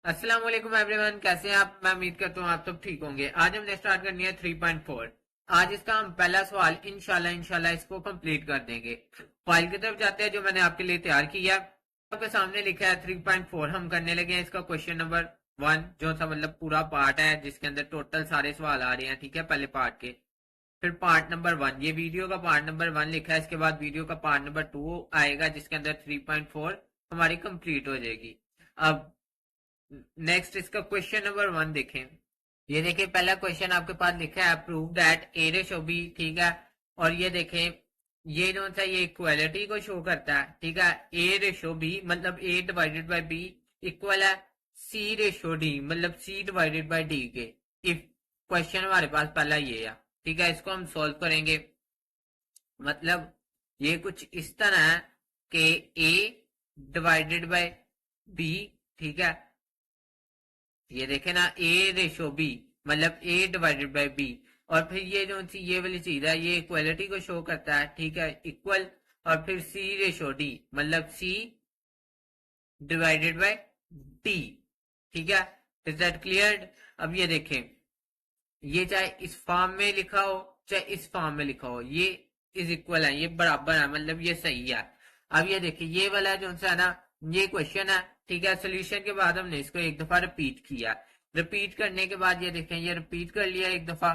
अस्सलाम वालेकुम एवरीवन, कैसे हैं आप। मैं उम्मीद करता हूँ आप सब ठीक होंगे। आज हमने स्टार्ट करनी है 3.4। आज इसका हम पहला सवाल इंशाल्लाह इसको कंप्लीट कर देंगे। फाइल की तरफ जाते हैं जो मैंने आपके लिए तैयार किया। आपके सामने लिखा है 3.4। हम करने लगे हैं इसका क्वेश्चन नंबर 1, जो सा मतलब पूरा पार्ट है जिसके अंदर टोटल सारे सवाल आ रहे हैं। ठीक है, पहले पार्ट के। फिर पार्ट नंबर 1, ये वीडियो का पार्ट नंबर 1 लिखा है। इसके बाद वीडियो का पार्ट नंबर 2 आएगा जिसके अंदर 3.4 हमारी कंप्लीट हो जाएगी। अब नेक्स्ट इसका क्वेश्चन नंबर 1 देखें। ये देखिए, पहला क्वेश्चन आपके पास लिखा है prove that A ratio B. ठीक है, और ये देखें, ये जो सा ये इक्वालिटी को शो करता है। ठीक है, ए रेशो बी मतलब ए डिवाइडेड बाय बी इक्वल है सी रेशो डी मतलब सी डिवाइडेड बाय डी के। इफ क्वेश्चन हमारे पास पहला ये है। ठीक है, इसको हम सॉल्व करेंगे। मतलब ये कुछ इस तरह है कि ए डिवाइडेड बाय बी। ठीक है, ये देखे ना, ए रेशो बी मतलब ए डिवाइडेड बाय बी। और फिर ये जो सी ये वाली चीज है ये इक्वलिटी को शो करता है। ठीक है, इक्वल। और फिर सी रेशो डी मतलब सी डिवाइडेड बाय डी। ठीक है, इज दैट क्लियर। अब ये देखें, ये चाहे इस फॉर्म में लिखा हो चाहे इस फॉर्म में लिखा हो, ये इज इक्वल है, ये बराबर है, मतलब ये सही है। अब ये देखिए, ये वाला जो सा है ना, ये क्वेश्चन है। ठीक है, सोल्यूशन के बाद हमने इसको एक दफा रिपीट किया। रिपीट करने के बाद ये देखें, ये रिपीट कर लिया एक दफा।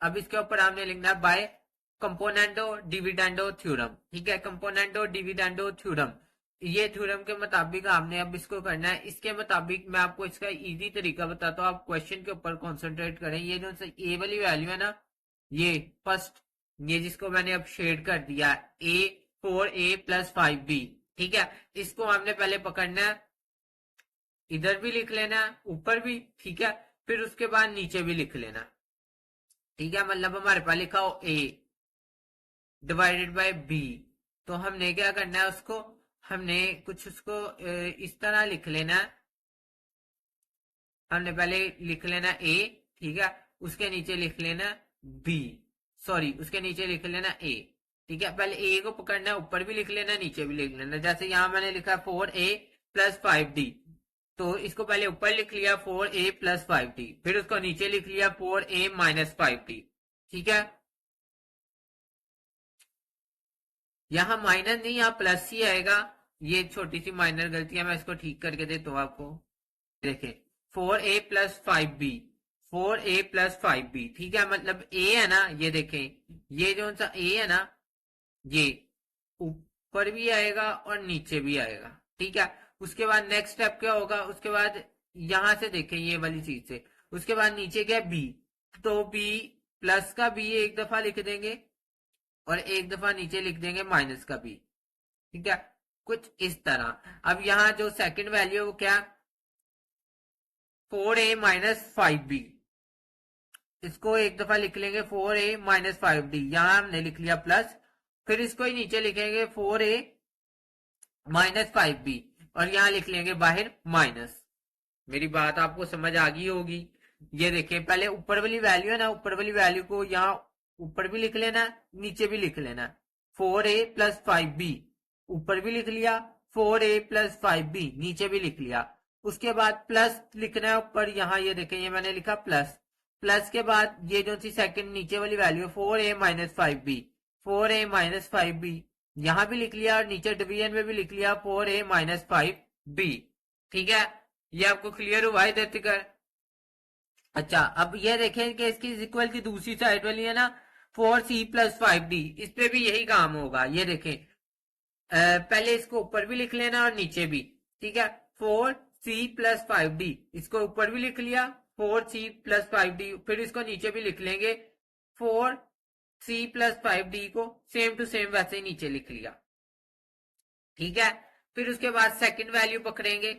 अब इसके ऊपर हमने लिखना है बाय कंपोनेंडो डिविडेंडो थ्योरम। ठीक है, कंपोनेंडो डिविडेंडो थ्योरम, ये थ्योरम के मुताबिक आपने अब इसको करना है। इसके मुताबिक मैं आपको इसका इजी तरीका बताता हूँ, आप क्वेश्चन के ऊपर कंसंट्रेट करें। ये जो ए वाली वैल्यू है ना, ये फर्स्ट, ये जिसको मैंने अब शेड कर दिया ए 4a+5b। ठीक है, इसको हमने पहले पकड़ना है, इधर भी लिख लेना है ऊपर भी। ठीक है, फिर उसके बाद नीचे भी लिख लेना। ठीक है, मतलब हमारे पास लिखा हो ए डिवाइडेड बाय बी, तो हमने क्या करना है, उसको हमने कुछ उसको इस तरह लिख लेना है। हमने पहले लिख लेना ए। ठीक है, उसके नीचे लिख लेना बी, सॉरी उसके नीचे लिख लेना ए। ठीक है, पहले ए को पकड़ना है, ऊपर भी लिख लेना नीचे भी लिख लेना। जैसे यहां मैंने लिखा 4a+5d, तो इसको पहले ऊपर लिख लिया 4a+5d, फिर उसको नीचे लिख लिया 4a-5d। ठीक है, यहाँ माइनस नहीं, यहाँ प्लस ही आएगा। ये छोटी सी माइनर गलती है, मैं इसको ठीक करके देता हूँ आपको। देखें, 4a+5b, 4a+5b। ठीक है, मतलब ए है ना, ये देखें, ये जो सा ए है ना, ये ऊपर भी आएगा और नीचे भी आएगा। ठीक है, उसके बाद नेक्स्ट स्टेप क्या होगा, उसके बाद यहां से देखें ये वाली चीज से, उसके बाद नीचे क्या बी, तो बी प्लस का बी एक दफा लिख देंगे और एक दफा नीचे लिख देंगे माइनस का बी। ठीक है, कुछ इस तरह। अब यहाँ जो सेकंड वैल्यू है वो क्या, 4a-5b, इसको एक दफा लिख लेंगे 4a-5d, यहां हमने लिख लिया प्लस, फिर इसको ही नीचे लिखेंगे 4a-5b और यहां लिख लेंगे बाहर माइनस। मेरी बात आपको समझ आ गई होगी। ये देखिए, पहले ऊपर वाली वैल्यू है ना, ऊपर वाली वैल्यू को यहाँ ऊपर भी लिख लेना, नीचे भी लिख लेना। 4a+5b ऊपर भी लिख लिया, 4a+5b नीचे भी लिख लिया। उसके बाद प्लस लिखना है ऊपर, यहाँ ये देखें, ये मैंने लिखा प्लस। प्लस के बाद ये जो सी सेकंड नीचे वाली वैल्यू 4a-5b, 4a-5b यहां भी लिख लिया और नीचे डिवीजन में भी लिख लिया 4a-5b। ठीक है, ये आपको क्लियर हुआ इधर तक। अच्छा, अब ये देखें कि इसकी इक्वल की दूसरी साइड वाली है ना, 4c+5d, इस पे भी यही काम होगा। ये देखें, पहले इसको ऊपर भी लिख लेना और नीचे भी। ठीक है, 4c+5d, इसको ऊपर भी लिख लिया 4c+5d, फिर इसको नीचे भी लिख लेंगे 4c+5d को सेम टू सेम वैसे ही नीचे लिख लिया। ठीक है, फिर उसके बाद सेकंड वैल्यू पकड़ेंगे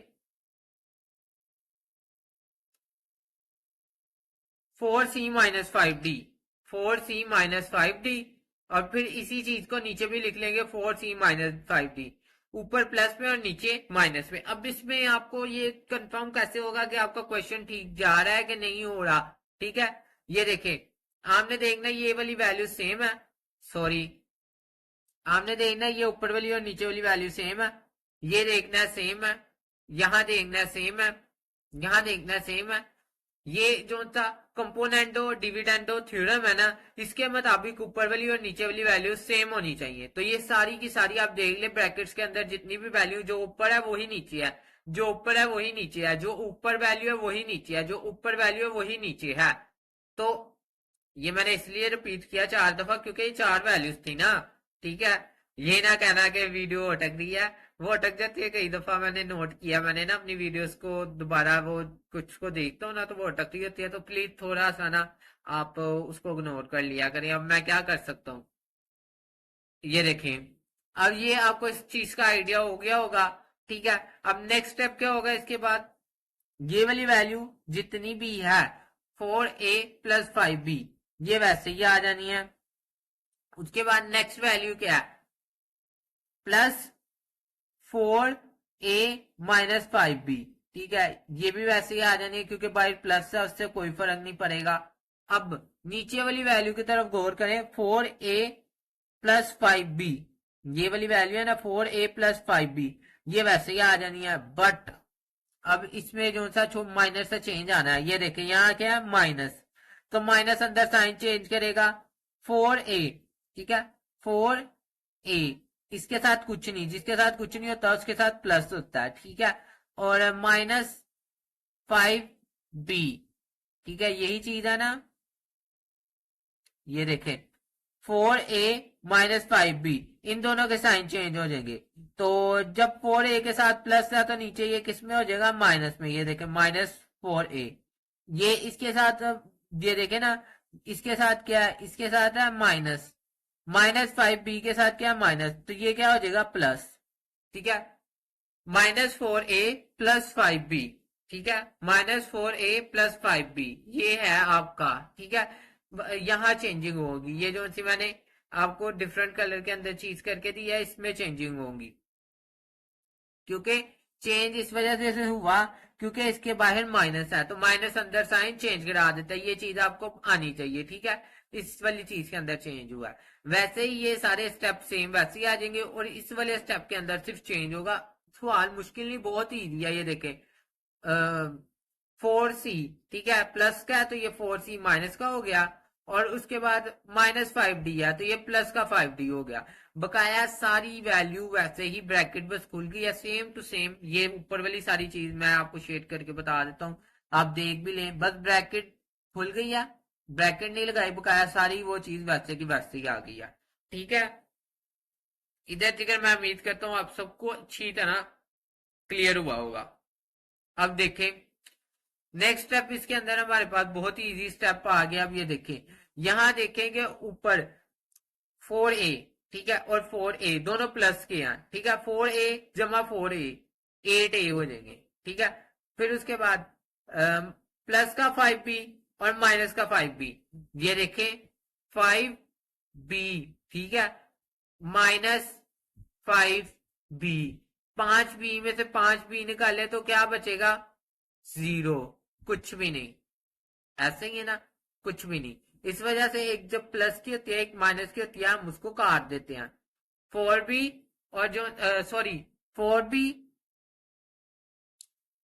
4c-5d, 4c-5d, और फिर इसी चीज को नीचे भी लिख लेंगे 4c-5d, ऊपर प्लस में और नीचे माइनस में। अब इसमें आपको ये कंफर्म कैसे होगा कि आपका क्वेश्चन ठीक जा रहा है कि नहीं हो रहा। ठीक है, ये देखें, आपने देखना ये वाली वैल्यू सेम है, सॉरी आपने देखना ये ऊपर वाली और नीचे वाली वैल्यू सेम है, ये देखना है सेम है, यहां देखना है सेम है, यहाँ देखना सेम है। ये जो था कंपोनेंटो डिविडेंडो थ्योरम है ना, इसके मुताबिक ऊपर वाली और नीचे वाली वैल्यू सेम होनी चाहिए। तो ये सारी की सारी आप देख ले, ब्रैकेट्स के अंदर जितनी भी वैल्यू, जो ऊपर है वही नीचे है, जो ऊपर है वही नीचे है, जो ऊपर वैल्यू है वही नीचे है, जो ऊपर वैल्यू है वही नीचे है। तो ये मैंने इसलिए रिपीट किया 4 दफा क्योंकि ये 4 वैल्यूज थी ना। ठीक है, ये ना कहना कि वीडियो अटक रही है, वो अटक जाती है कई दफा, मैंने नोट किया। मैंने ना अपनी वीडियोस को दोबारा वो कुछ को देखता हूँ ना, तो वो अटकती होती है। तो प्लीज थोड़ा सा ना आप उसको इग्नोर कर लिया करें। अब मैं क्या कर सकता हूँ, ये देखें। अब ये आपको इस चीज का आइडिया हो गया होगा। ठीक है, अब नेक्स्ट स्टेप क्या होगा इसके बाद, ये वाली वैल्यू जितनी भी है 4a + 5b, ये वैसे ही आ जानी है। उसके बाद नेक्स्ट वैल्यू क्या है, +4a - 5b। ठीक है, ये भी वैसे ही आ जानी है क्योंकि बाई प्लस है, उससे कोई फर्क नहीं पड़ेगा। अब नीचे वाली वैल्यू की तरफ गौर करें, 4a + 5b, ये वाली वैल्यू है ना 4a + 5b, ये वैसे ही आ जानी है। बट अब इसमें जो सा माइनस से चेंज आना है, ये देखिए यहाँ क्या है माइनस, तो माइनस अंदर साइन चेंज करेगा 4a। ठीक है, 4a, इसके साथ कुछ नहीं, जिसके साथ कुछ नहीं होता उसके साथ प्लस होता है। ठीक है, और -5b। ठीक है, यही चीज है ना, ये देखें 4a - 5b, इन दोनों के साइन चेंज हो जाएंगे। तो जब 4a के साथ प्लस है तो नीचे ये किस में हो जाएगा, माइनस में। ये देखें -4a, ये इसके साथ, ये देखें ना, इसके साथ क्या है, इसके साथ है माइनस, -5b के साथ क्या है माइनस, तो ये क्या हो जाएगा प्लस। ठीक है, -4a + 5b। ठीक है, -4a + 5b, ये है आपका। ठीक है, यहां चेंजिंग होगी, ये जो सी मैंने आपको डिफरेंट कलर के अंदर चीज करके दी है, इसमें चेंजिंग होगी। क्योंकि चेंज इस वजह से हुआ क्योंकि इसके बाहर माइनस है, तो माइनस अंदर साइन चेंज करा देता है। ये चीज आपको आनी चाहिए। ठीक है, इस वाली चीज के अंदर चेंज हुआ है। वैसे ही ये सारे स्टेप सेम वैसे ही आ जाएंगे, और इस वाले स्टेप के अंदर सिर्फ चेंज होगा। सवाल मुश्किल नहीं, बहुत ही इजी है। ये देखें 4c, ठीक है, प्लस का है तो ये 4c माइनस का हो गया, और उसके बाद -5d है तो ये प्लस का 5d हो गया। बकाया सारी वैल्यू वैसे ही, ब्रैकेट बस खुल गई है सेम टू सेम। ये ऊपर वाली सारी चीज मैं आपको शेड करके बता देता हूँ, आप देख भी लें, बस ब्रैकेट खुल गई है, ब्रैकेट नहीं लगाई, बकाया सारी वो चीज वैसे की वैसे ही आ गई है। ठीक है, इधर तक मैं उम्मीद करता हूँ आप सबको अच्छी तरह क्लियर हुआ होगा। अब देखें नेक्स्ट स्टेप, इसके अंदर हमारे पास बहुत ही इजी स्टेप आ गया। अब ये देखें, यहां देखेंगे ऊपर 4a, ठीक है, और 4a दोनों प्लस के हैं। ठीक है, 4a + 4a 8a हो जाएंगे। ठीक है, फिर उसके बाद प्लस का 5b और माइनस का 5b, ये देखें 5b, ठीक है, -5b, 5b में से 5b निकाले तो क्या बचेगा, 0, कुछ भी नहीं। ऐसे ही है ना, कुछ भी नहीं। इस वजह से एक जब प्लस की होती है एक माइनस की होती है, हम उसको काट देते हैं। 4b और जो sorry 4b,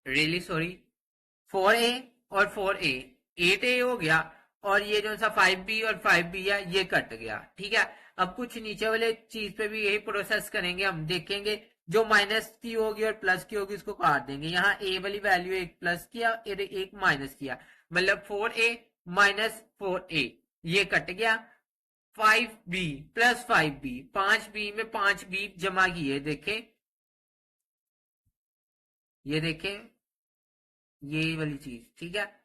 really sorry, 4a और 4a 8a हो गया, और ये जो सा 5b और 5b है ये कट गया। ठीक है, अब कुछ नीचे वाले चीज पे भी यही प्रोसेस करेंगे, हम देखेंगे जो माइनस की होगी और प्लस की होगी उसको काट देंगे। यहाँ a वाली वैल्यू एक प्लस किया और एक माइनस किया, मतलब 4a - 4a, ये कट गया। 5b + 5b, 5b में 5b जमा किए, देखें, ये देखें, ये वाली चीज। ठीक है,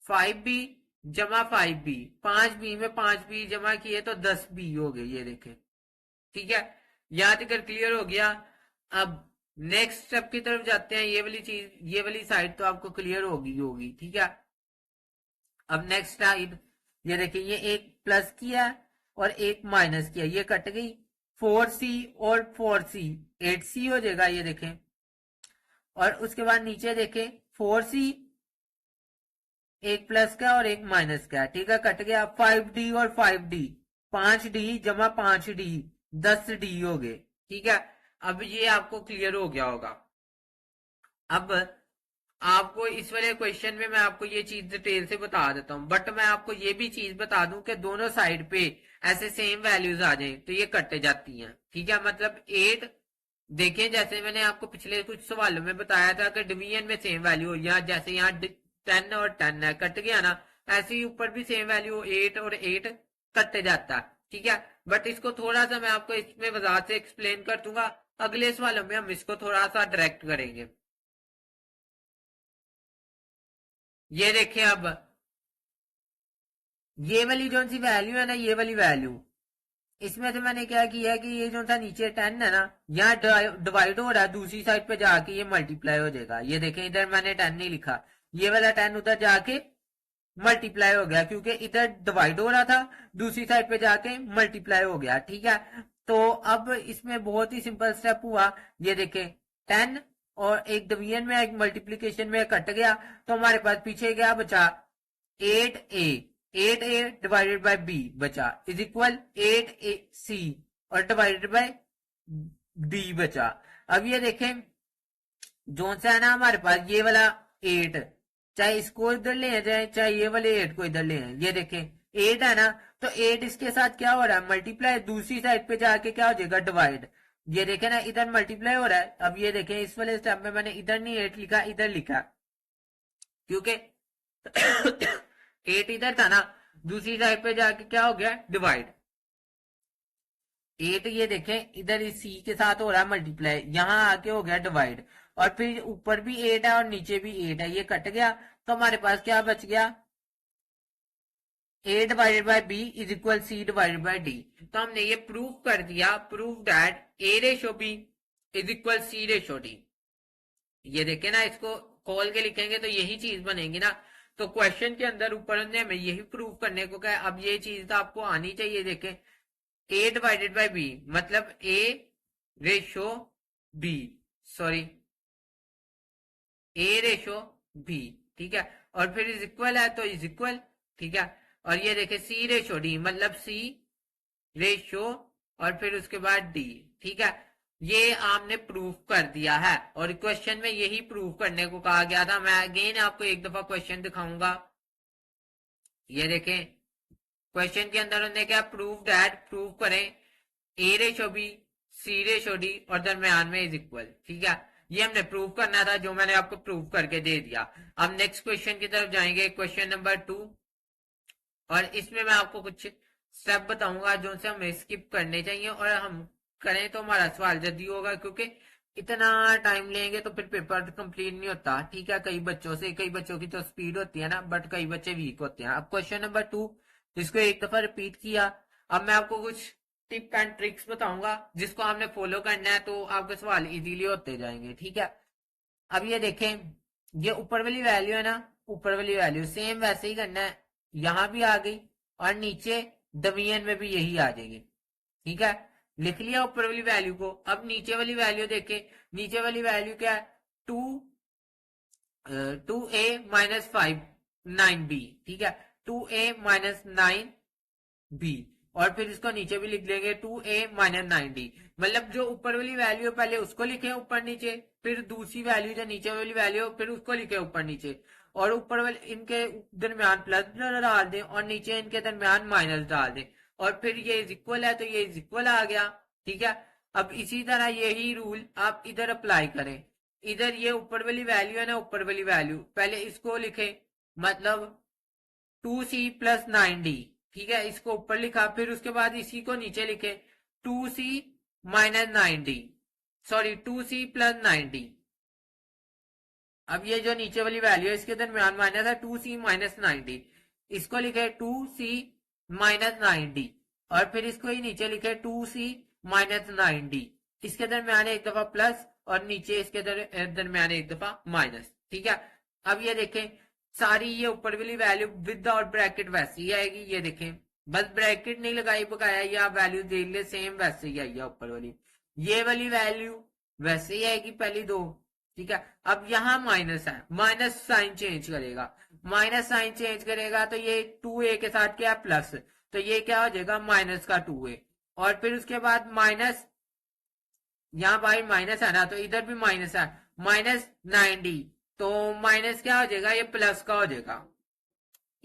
5b = 5b, 5b में 5b जमा किए तो 10b हो गए, ये देखें। ठीक है, यहां तक क्लियर हो गया। अब नेक्स्ट स्टेप की तरफ जाते हैं। ये वाली चीज, ये वाली साइड तो आपको क्लियर होगी। ठीक है, अब नेक्स्ट साइड, ये देखिए, ये एक प्लस किया और एक माइनस किया, ये कट गई। 4c और 4c 8c हो जाएगा, ये देखें। और उसके बाद नीचे देखें 4c, एक प्लस का और एक माइनस का, ठीक है, कट गया। 5d और 5d, 5d = 5d, 10d हो गए। ठीक है, अब ये आपको क्लियर हो गया होगा। अब आपको इस वाले क्वेश्चन में मैं आपको ये चीज डिटेल से बता देता हूँ, बट मैं आपको ये भी चीज बता दूं कि दोनों साइड पे ऐसे सेम वैल्यूज आ जाए तो ये कट जाती हैं। ठीक है, मतलब 8, देखिए जैसे मैंने आपको पिछले कुछ सवालों में बताया था कि डिवीजन में सेम वैल्यू हो, या जैसे यहाँ 10 और 10 है, कट गया ना, ऐसे ही ऊपर भी सेम वैल्यू 8 और 8 कट जाता है। ठीक है, बट इसको थोड़ा सा मैं आपको इसमें वजाहत से एक्सप्लेन कर दूंगा, अगले सवालों में हम इसको थोड़ा सा डायरेक्ट करेंगे। ये देखिए, अब ये वाली जो सी वैल्यू है ना, ये वाली वैल्यू, इसमें से मैंने क्या किया है कि ये जो था नीचे 10 है ना, यहाँ डिवाइड हो रहा है, दूसरी साइड पे जाके ये मल्टीप्लाई हो जाएगा। ये देखें, इधर मैंने 10 नहीं लिखा, ये वाला 10 उधर जाके मल्टीप्लाई हो गया, क्योंकि इधर डिवाइड हो रहा था, दूसरी साइड पे जाके मल्टीप्लाई हो गया। ठीक है, तो अब इसमें बहुत ही सिंपल स्टेप हुआ। ये देखें, 10 और एक डिवीजन में एक मल्टीप्लीकेशन में कट गया, तो हमारे पास पीछे क्या बचा, 8a, 8a divided by b बचा, इज इक्वल 8ac और डिवाइडेड बाय d बचा। अब ये देखें, जो सा है ना हमारे पास ये वाला 8, चाहे इसको इधर ले जाए चाहे ये वाले 8 को इधर ले आए, ये देखें 8 है ना, तो 8 इसके साथ क्या हो रहा है, मल्टीप्लाई, दूसरी साइड पे जाके क्या हो जाएगा, डिवाइड। ये देखें ना, इधर मल्टीप्लाई हो रहा है। अब ये देखें, इस वाले स्टेप में मैंने इधर नहीं 8 लिखा, इधर लिखा, क्योंकि 8 इधर था ना, दूसरी साइड पे जाके क्या हो गया, डिवाइड। 8 ये देखें इधर इस सी के साथ हो रहा है मल्टीप्लाई, यहां आके हो गया डिवाइड, और फिर ऊपर भी 8 है और नीचे भी 8 है, ये कट गया, तो हमारे पास क्या बच गया, a divided by b is equal c divided by d। तो हमने ये प्रूव कर दिया, prove that a ratio b is equal c ratio d। ये देखे ना, इसको खोल के लिखेंगे तो यही चीज बनेगी ना। तो क्वेश्चन के अंदर ऊपर ने हमें यही प्रूव करने को कहा, अब ये चीज तो आपको आनी चाहिए। देखें, a डिवाइडेड बाय b मतलब a ratio b, sorry a ratio b। ठीक है, और फिर इज इक्वल है तो इज इक्वल। ठीक है, और ये देखे c रेशो d मतलब c रेशो और फिर उसके बाद d। ठीक है, ये आपने प्रूफ कर दिया है, और क्वेश्चन में यही प्रूफ करने को कहा गया था। मैं अगेन आपको एक दफा क्वेश्चन दिखाऊंगा। ये देखें, क्वेश्चन के अंदर उन्होंने क्या प्रूफ दैट, प्रूफ करें A ratio B C ratio D और दरम्यान में इज इक्वल। ठीक है, ये हमने प्रूव करना था, जो मैंने आपको प्रूव करके दे दिया। अब नेक्स्ट क्वेश्चन की तरफ जाएंगे, क्वेश्चन नंबर 2, और इसमें मैं आपको कुछ स्टेप बताऊंगा जो से हमें स्किप करने चाहिए, और हम करें तो हमारा सवाल जल्दी होगा, क्योंकि इतना टाइम लेंगे तो फिर पेपर कंप्लीट नहीं होता। ठीक है, कई बच्चों की तो स्पीड होती है ना, बट कई बच्चे वीक होते हैं। अब क्वेश्चन नंबर 2, इसको एक दफा रिपीट किया। अब मैं आपको कुछ टिप एंड ट्रिक्स बताऊंगा जिसको आपने फॉलो करना है, तो आपके सवाल इजीली होते जाएंगे। ठीक है, अब ये देखें, ये ऊपर वाली वैल्यू है ना, ऊपर वाली वैल्यू सेम वैसे ही करना है, यहां भी आ गई और नीचे डिवीजन में भी यही आ जाएगी। ठीक है, लिख लिया ऊपर वाली वैल्यू को। अब नीचे वाली वैल्यू देखें, नीचे वाली वैल्यू क्या है, 2a-5 9b। ठीक है, 2a-9b, और फिर इसको नीचे भी लिख लेंगे 2a-9d। मतलब जो ऊपर वाली वैल्यू पहले उसको लिखे ऊपर नीचे, फिर दूसरी वैल्यू जो नीचे वाली वैल्यू फिर उसको लिखे ऊपर नीचे, और ऊपर वाले इनके दरमियान प्लस डाल दें और नीचे इनके दरमियान माइनस डाल दें, और फिर ये इज इक्वल है तो ये इज इक्वल आ गया। ठीक है, अब इसी तरह यही रूल आप इधर अप्लाई करें। इधर ये ऊपर वाली वैल्यू है ना, ऊपर वाली वैल्यू पहले इसको लिखे, मतलब 2c+9d। ठीक है, इसको ऊपर लिखा, फिर उसके बाद इसी को नीचे लिखे 2c-9d, सॉरी 2c+9d। अब ये जो नीचे वाली वैल्यू है इसके दरमियान माइनस है, 2c-9d, इसको लिखे 2c-9d, और फिर इसको ही नीचे लिखे 2c-9d, इसके दरमियान एक दफा प्लस और नीचे इसके दरमियान एक दफा माइनस। ठीक है, अब ये देखें, सारी ये ऊपर वाली वैल्यू विदाउट ब्रैकेट वैसे ही आएगी। ये देखें, बस ब्रैकेट नहीं लगाई बकाया, या वैल्यू देख ले सेम वैसे ही आई है ऊपर वाली, ये वाली वैल्यू वैसे ही आएगी पहली दो। ठीक है, अब यहां माइनस है, माइनस साइन चेंज करेगा, माइनस साइन चेंज करेगा तो ये 2a के साथ क्या है प्लस, तो ये क्या हो जाएगा माइनस का 2a, और फिर उसके बाद माइनस, यहां भाई माइनस है ना तो इधर भी माइनस है, -9d, तो माइनस क्या हो जाएगा, ये प्लस का हो जाएगा,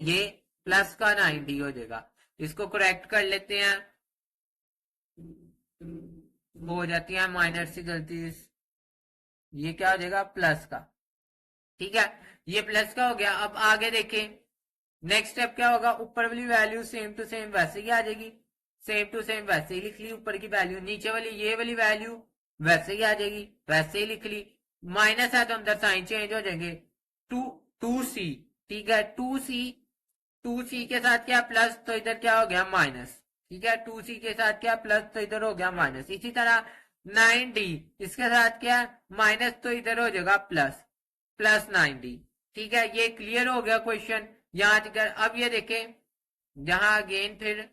ये प्लस का 90 हो जाएगा। इसको करेक्ट कर लेते हैं, हो जाती है माइनर सी गलती, ये क्या हो जाएगा प्लस का। ठीक है, ये प्लस का हो गया। अब आगे देखें, नेक्स्ट स्टेप क्या होगा, ऊपर वाली वैल्यू सेम टू सेम वैसे ही आ जाएगी, सेम टू सेम वैसे ही लिख ली ऊपर की वैल्यू, नीचे वाली ये वाली वैल्यू वैसे ही आ जाएगी, वैसे ही लिख ली। माइनस है तो अंदर साइन चेंज हो जाएंगे, टू टू सी, ठीक है, टू सी के साथ क्या प्लस, तो इधर क्या हो गया माइनस, ठीक है, टू सी के साथ क्या प्लस, तो इधर हो गया माइनस। इसी तरह 9D, इसके साथ क्या माइनस, तो इधर हो जाएगा प्लस, प्लस 9D। ठीक है, ये क्लियर हो गया क्वेश्चन। यहाँ तक अब ये देखें, जहां अगेन फिर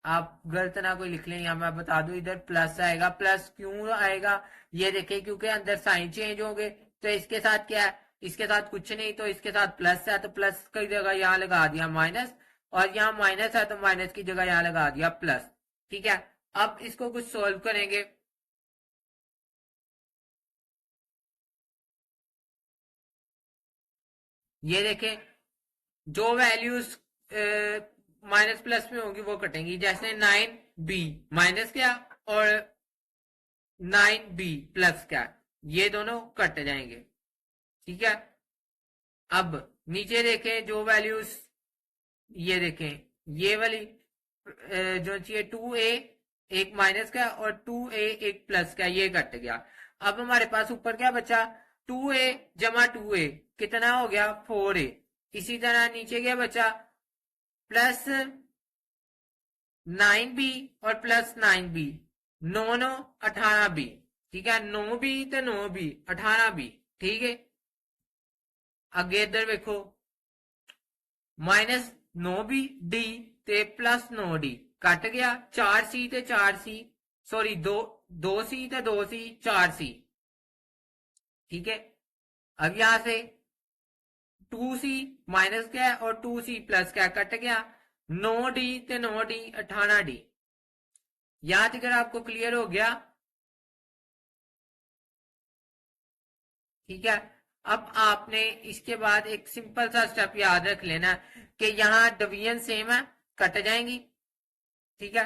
आप गलत ना कोई लिख लें, या मैं बता दूं इधर प्लस आएगा, प्लस क्यों आएगा, ये देखें क्योंकि अंदर साइन चेंज होंगे। तो इसके साथ क्या है, इसके साथ कुछ नहीं, तो इसके साथ प्लस है तो प्लस की जगह यहाँ लगा दिया माइनस, और यहाँ माइनस है तो माइनस की जगह यहाँ लगा दिया प्लस। ठीक है, अब इसको कुछ सोल्व करेंगे। ये देखें, जो वैल्यूज माइनस प्लस में होंगी वो कटेंगी, जैसे 9B माइनस क्या, और 9B प्लस क्या, ये दोनों कट जाएंगे। ठीक है, अब नीचे देखें जो वैल्यूज, ये देखें ये वाली जो चाहिए 2A एक माइनस का और 2A एक प्लस का, ये कट गया। अब हमारे पास ऊपर क्या बचा, 2A जमा 2A कितना हो गया 4A। इसी तरह नीचे क्या बचा, प्लस 9B और प्लस 9B, 9 9 18B। ठीक है, 9B तो 9B 18B। ठीक है, अगे इधर देखो, माइनस 9B ते प्लस 9D कट गया, 4C ते 4C, सॉरी 2C ते 2C 4C। ठीक है, अब यहां से 2C माइनस क्या है और 2C प्लस क्या कट गया, 9D ते 9D 18D। यहां तक अगर आपको क्लियर हो गया। ठीक है, अब आपने इसके बाद एक सिंपल सा स्टेप याद रख लेना कि यहां डिवीजन सेम है, कट जाएंगी। ठीक है,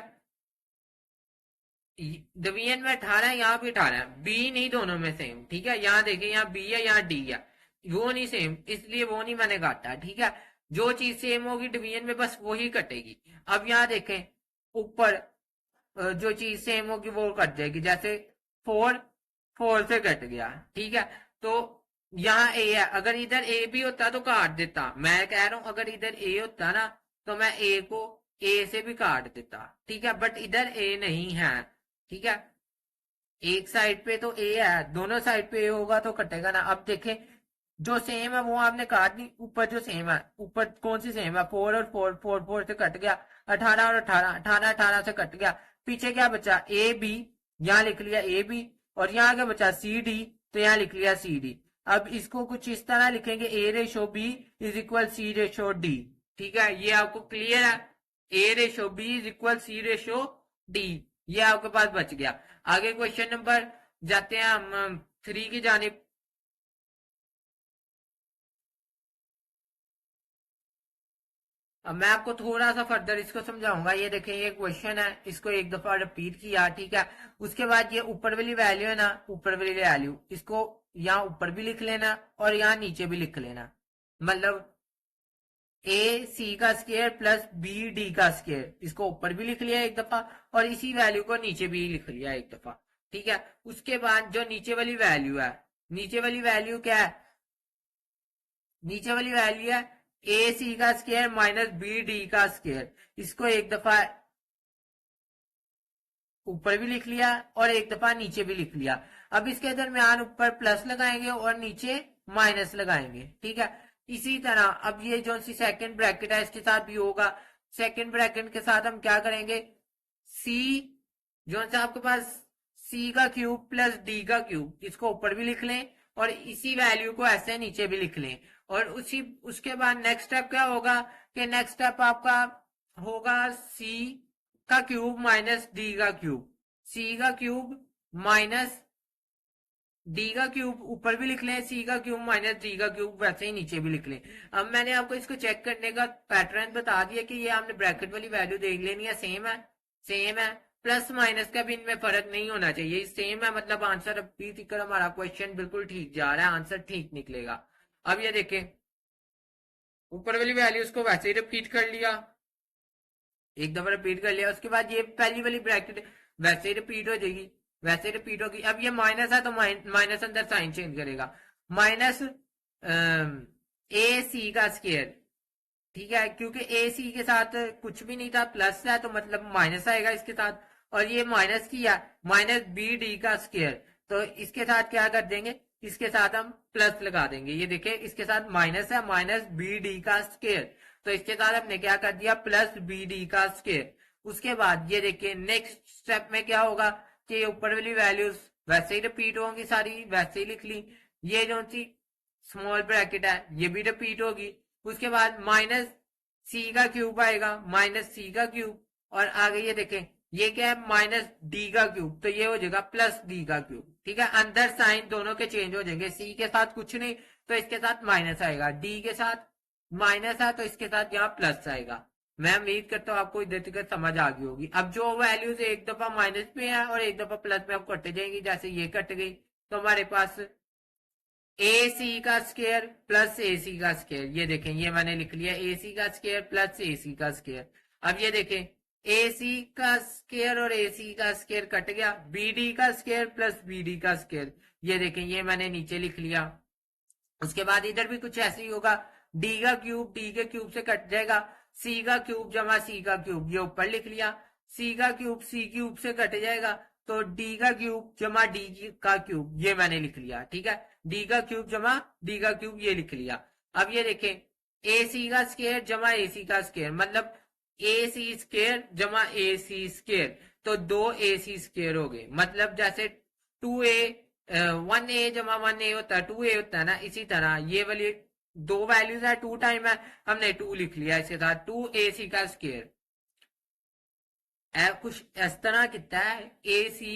डिवीजन में 18 है, यहाँ भी 18 है, बी नहीं दोनों में सेम। ठीक है, यहाँ देखिए, यहाँ बी है यहाँ डी है, वो नहीं सेम, इसलिए वो नहीं मैंने काटा। ठीक है, जो चीज सेम होगी डिवीजन में बस वही कटेगी। अब यहाँ देखें, ऊपर जो चीज सेम होगी वो कट जाएगी, जैसे 4 4 से कट गया। ठीक है, तो यहाँ ए है, अगर इधर ए भी होता तो काट देता, मैं कह रहा हूं अगर इधर ए होता ना तो मैं ए को ए से भी काट देता। ठीक है, बट इधर ए नहीं है। ठीक है, एक साइड पे तो ए है, दोनों साइड पे ए होगा तो कटेगा ना। अब देखें, जो सेम है वो आपने काट दी, ऊपर जो सेम है, ऊपर कौन सी सेम है, 4 और 4 4 4 से कट गया, 18 और 18 18 18 से कट गया। पीछे क्या बचा, ए बी, यहाँ लिख लिया ए बी, और यहाँ क्या बचा सी डी, तो यहाँ लिख लिया सी डी। अब इसको कुछ इस तरह लिखेंगे, A ratio B is equal C ratio D. ठीक है, ये आपको क्लियर है, A ratio B is equal C ratio D, ये आपके पास बच गया। आगे क्वेश्चन नंबर जाते हैं हम 3 की जानिब। अब मैं आपको थोड़ा सा फर्दर इसको समझाऊंगा। ये देखें, ये क्वेश्चन है, इसको एक दफा रिपीट किया। ठीक है, उसके बाद ये ऊपर वाली वैल्यू है ना, ऊपर वाली वैल्यू इसको यहाँ ऊपर भी लिख लेना और यहाँ नीचे भी लिख लेना, मतलब ए सी का स्केयर प्लस बी डी का स्केयर, इसको ऊपर भी लिख लिया एक दफा और इसी वैल्यू को नीचे भी लिख लिया एक दफा। ठीक है, उसके बाद जो नीचे वाली वैल्यू है, नीचे वाली वैल्यू क्या है, नीचे वाली वैल्यू है ए सी का स्केयर माइनस बी डी का स्केयर, इसको एक दफा ऊपर भी लिख लिया और एक दफा नीचे भी लिख लिया। अब इसके दरमियान ऊपर प्लस लगाएंगे और नीचे माइनस लगाएंगे। ठीक है, इसी तरह अब ये जो सी सेकंड ब्रैकेट है इसके साथ भी होगा। सेकंड ब्रैकेट के साथ हम क्या करेंगे, सी जो सा आपके पास सी का क्यूब प्लस डी का क्यूब, इसको ऊपर भी लिख लें और इसी वैल्यू को ऐसे नीचे भी लिख लें। और उसी उसके बाद नेक्स्ट स्टेप क्या होगा कि नेक्स्ट स्टेप आपका होगा सी का क्यूब माइनस डी का क्यूब, सी का क्यूब माइनस डी का क्यूब ऊपर भी लिख लें, सी का क्यूब माइनस डी का क्यूब वैसे ही नीचे भी लिख लें। अब मैंने आपको इसको चेक करने का पैटर्न बता दिया कि ये हमने ब्रैकेट वाली वैल्यू देख लेनी है, सेम है, सेम है, प्लस माइनस का भी इनमें फर्क नहीं होना चाहिए, सेम है, मतलब आंसर अभी तक हमारा क्वेश्चन बिल्कुल ठीक जा रहा है, आंसर ठीक निकलेगा। अब ये देखें, ऊपर वाली वैल्यूज को वैसे ही रिपीट कर लिया, एक दफा रिपीट कर लिया, उसके बाद ये पहली वाली ब्रैकेट वैसे ही रिपीट हो जाएगी, वैसे रिपीट होगी। अब ये माइनस है तो माइनस अंदर साइन चेंज करेगा, माइनस ए सी का स्केयर, ठीक है, क्योंकि ए सी के साथ कुछ भी नहीं था, प्लस है तो मतलब माइनस आएगा इसके साथ, और ये माइनस किया, माइनस बी डी का स्केयर, तो इसके साथ क्या कर देंगे, इसके साथ हम प्लस लगा देंगे, ये देखिए इसके साथ माइनस है, माइनस बी डी का स्केयर, तो इसके साथ हमने क्या कर दिया, प्लस बी डी का स्केयर। उसके बाद ये देखिए नेक्स्ट स्टेप में क्या होगा कि ऊपर वाली वैल्यूज वैसे ही रिपीट होंगी, सारी वैसे ही लिख ली, ये जो सी स्मॉल ब्रैकेट है ये भी रिपीट होगी, उसके बाद माइनस सी का क्यूब आएगा, माइनस सी का क्यूब, और आगे ये देखें ये क्या है, माइनस डी का क्यूब, तो ये हो जाएगा प्लस डी का क्यूब, ठीक है, अंदर साइन दोनों के चेंज हो जाएंगे, सी के साथ कुछ नहीं तो इसके साथ माइनस आएगा, डी के साथ माइनस है तो इसके साथ यहाँ प्लस आएगा। मैं उम्मीद करता हूँ आपको इधर तक समझ आ गई होगी। अब जो वैल्यूज एक दफा माइनस में है और एक दफा प्लस में अब कट जाएंगी, जैसे ये कट गई तो हमारे पास ए सी का स्केयर प्लस ए सी का स्केयर, ये देखें ये मैंने लिख लिया, ए सी का स्केयर प्लस ए सी का स्केयर। अब ये देखें ए सी का स्केयर और ए सी का स्केयर कट गया, बी डी का स्केयर प्लस बी डी का स्केयर, ये देखें ये मैंने नीचे लिख लिया। उसके बाद इधर भी कुछ ऐसे ही होगा, डी का क्यूब डी के क्यूब से कट जाएगा, सी का क्यूब जमा सी का क्यूब, ये ऊपर लिख लिया, सी का क्यूब सी क्यूब से कट जाएगा, तो डी का क्यूब जमा डी का क्यूब, ये मैंने लिख लिया, ठीक है, डी का क्यूब जमा डी का क्यूब ये लिख लिया। अब ये देखें ए सी का स्केयर जमा ए सी का स्केयर, मतलब ए सी स्केयर जमा ए सी स्केयर, तो दो ए सी स्केयर हो गए, मतलब जैसे टू ए वन ए जमा वन ए होता है, टू ए होता है ना, इसी तरह ये वाली दो वैल्यूज है, टू टाइम है, हमने टू लिख लिया इसके साथ, टू ए सी का स्केयर, कुछ इस तरह किता है, ए सी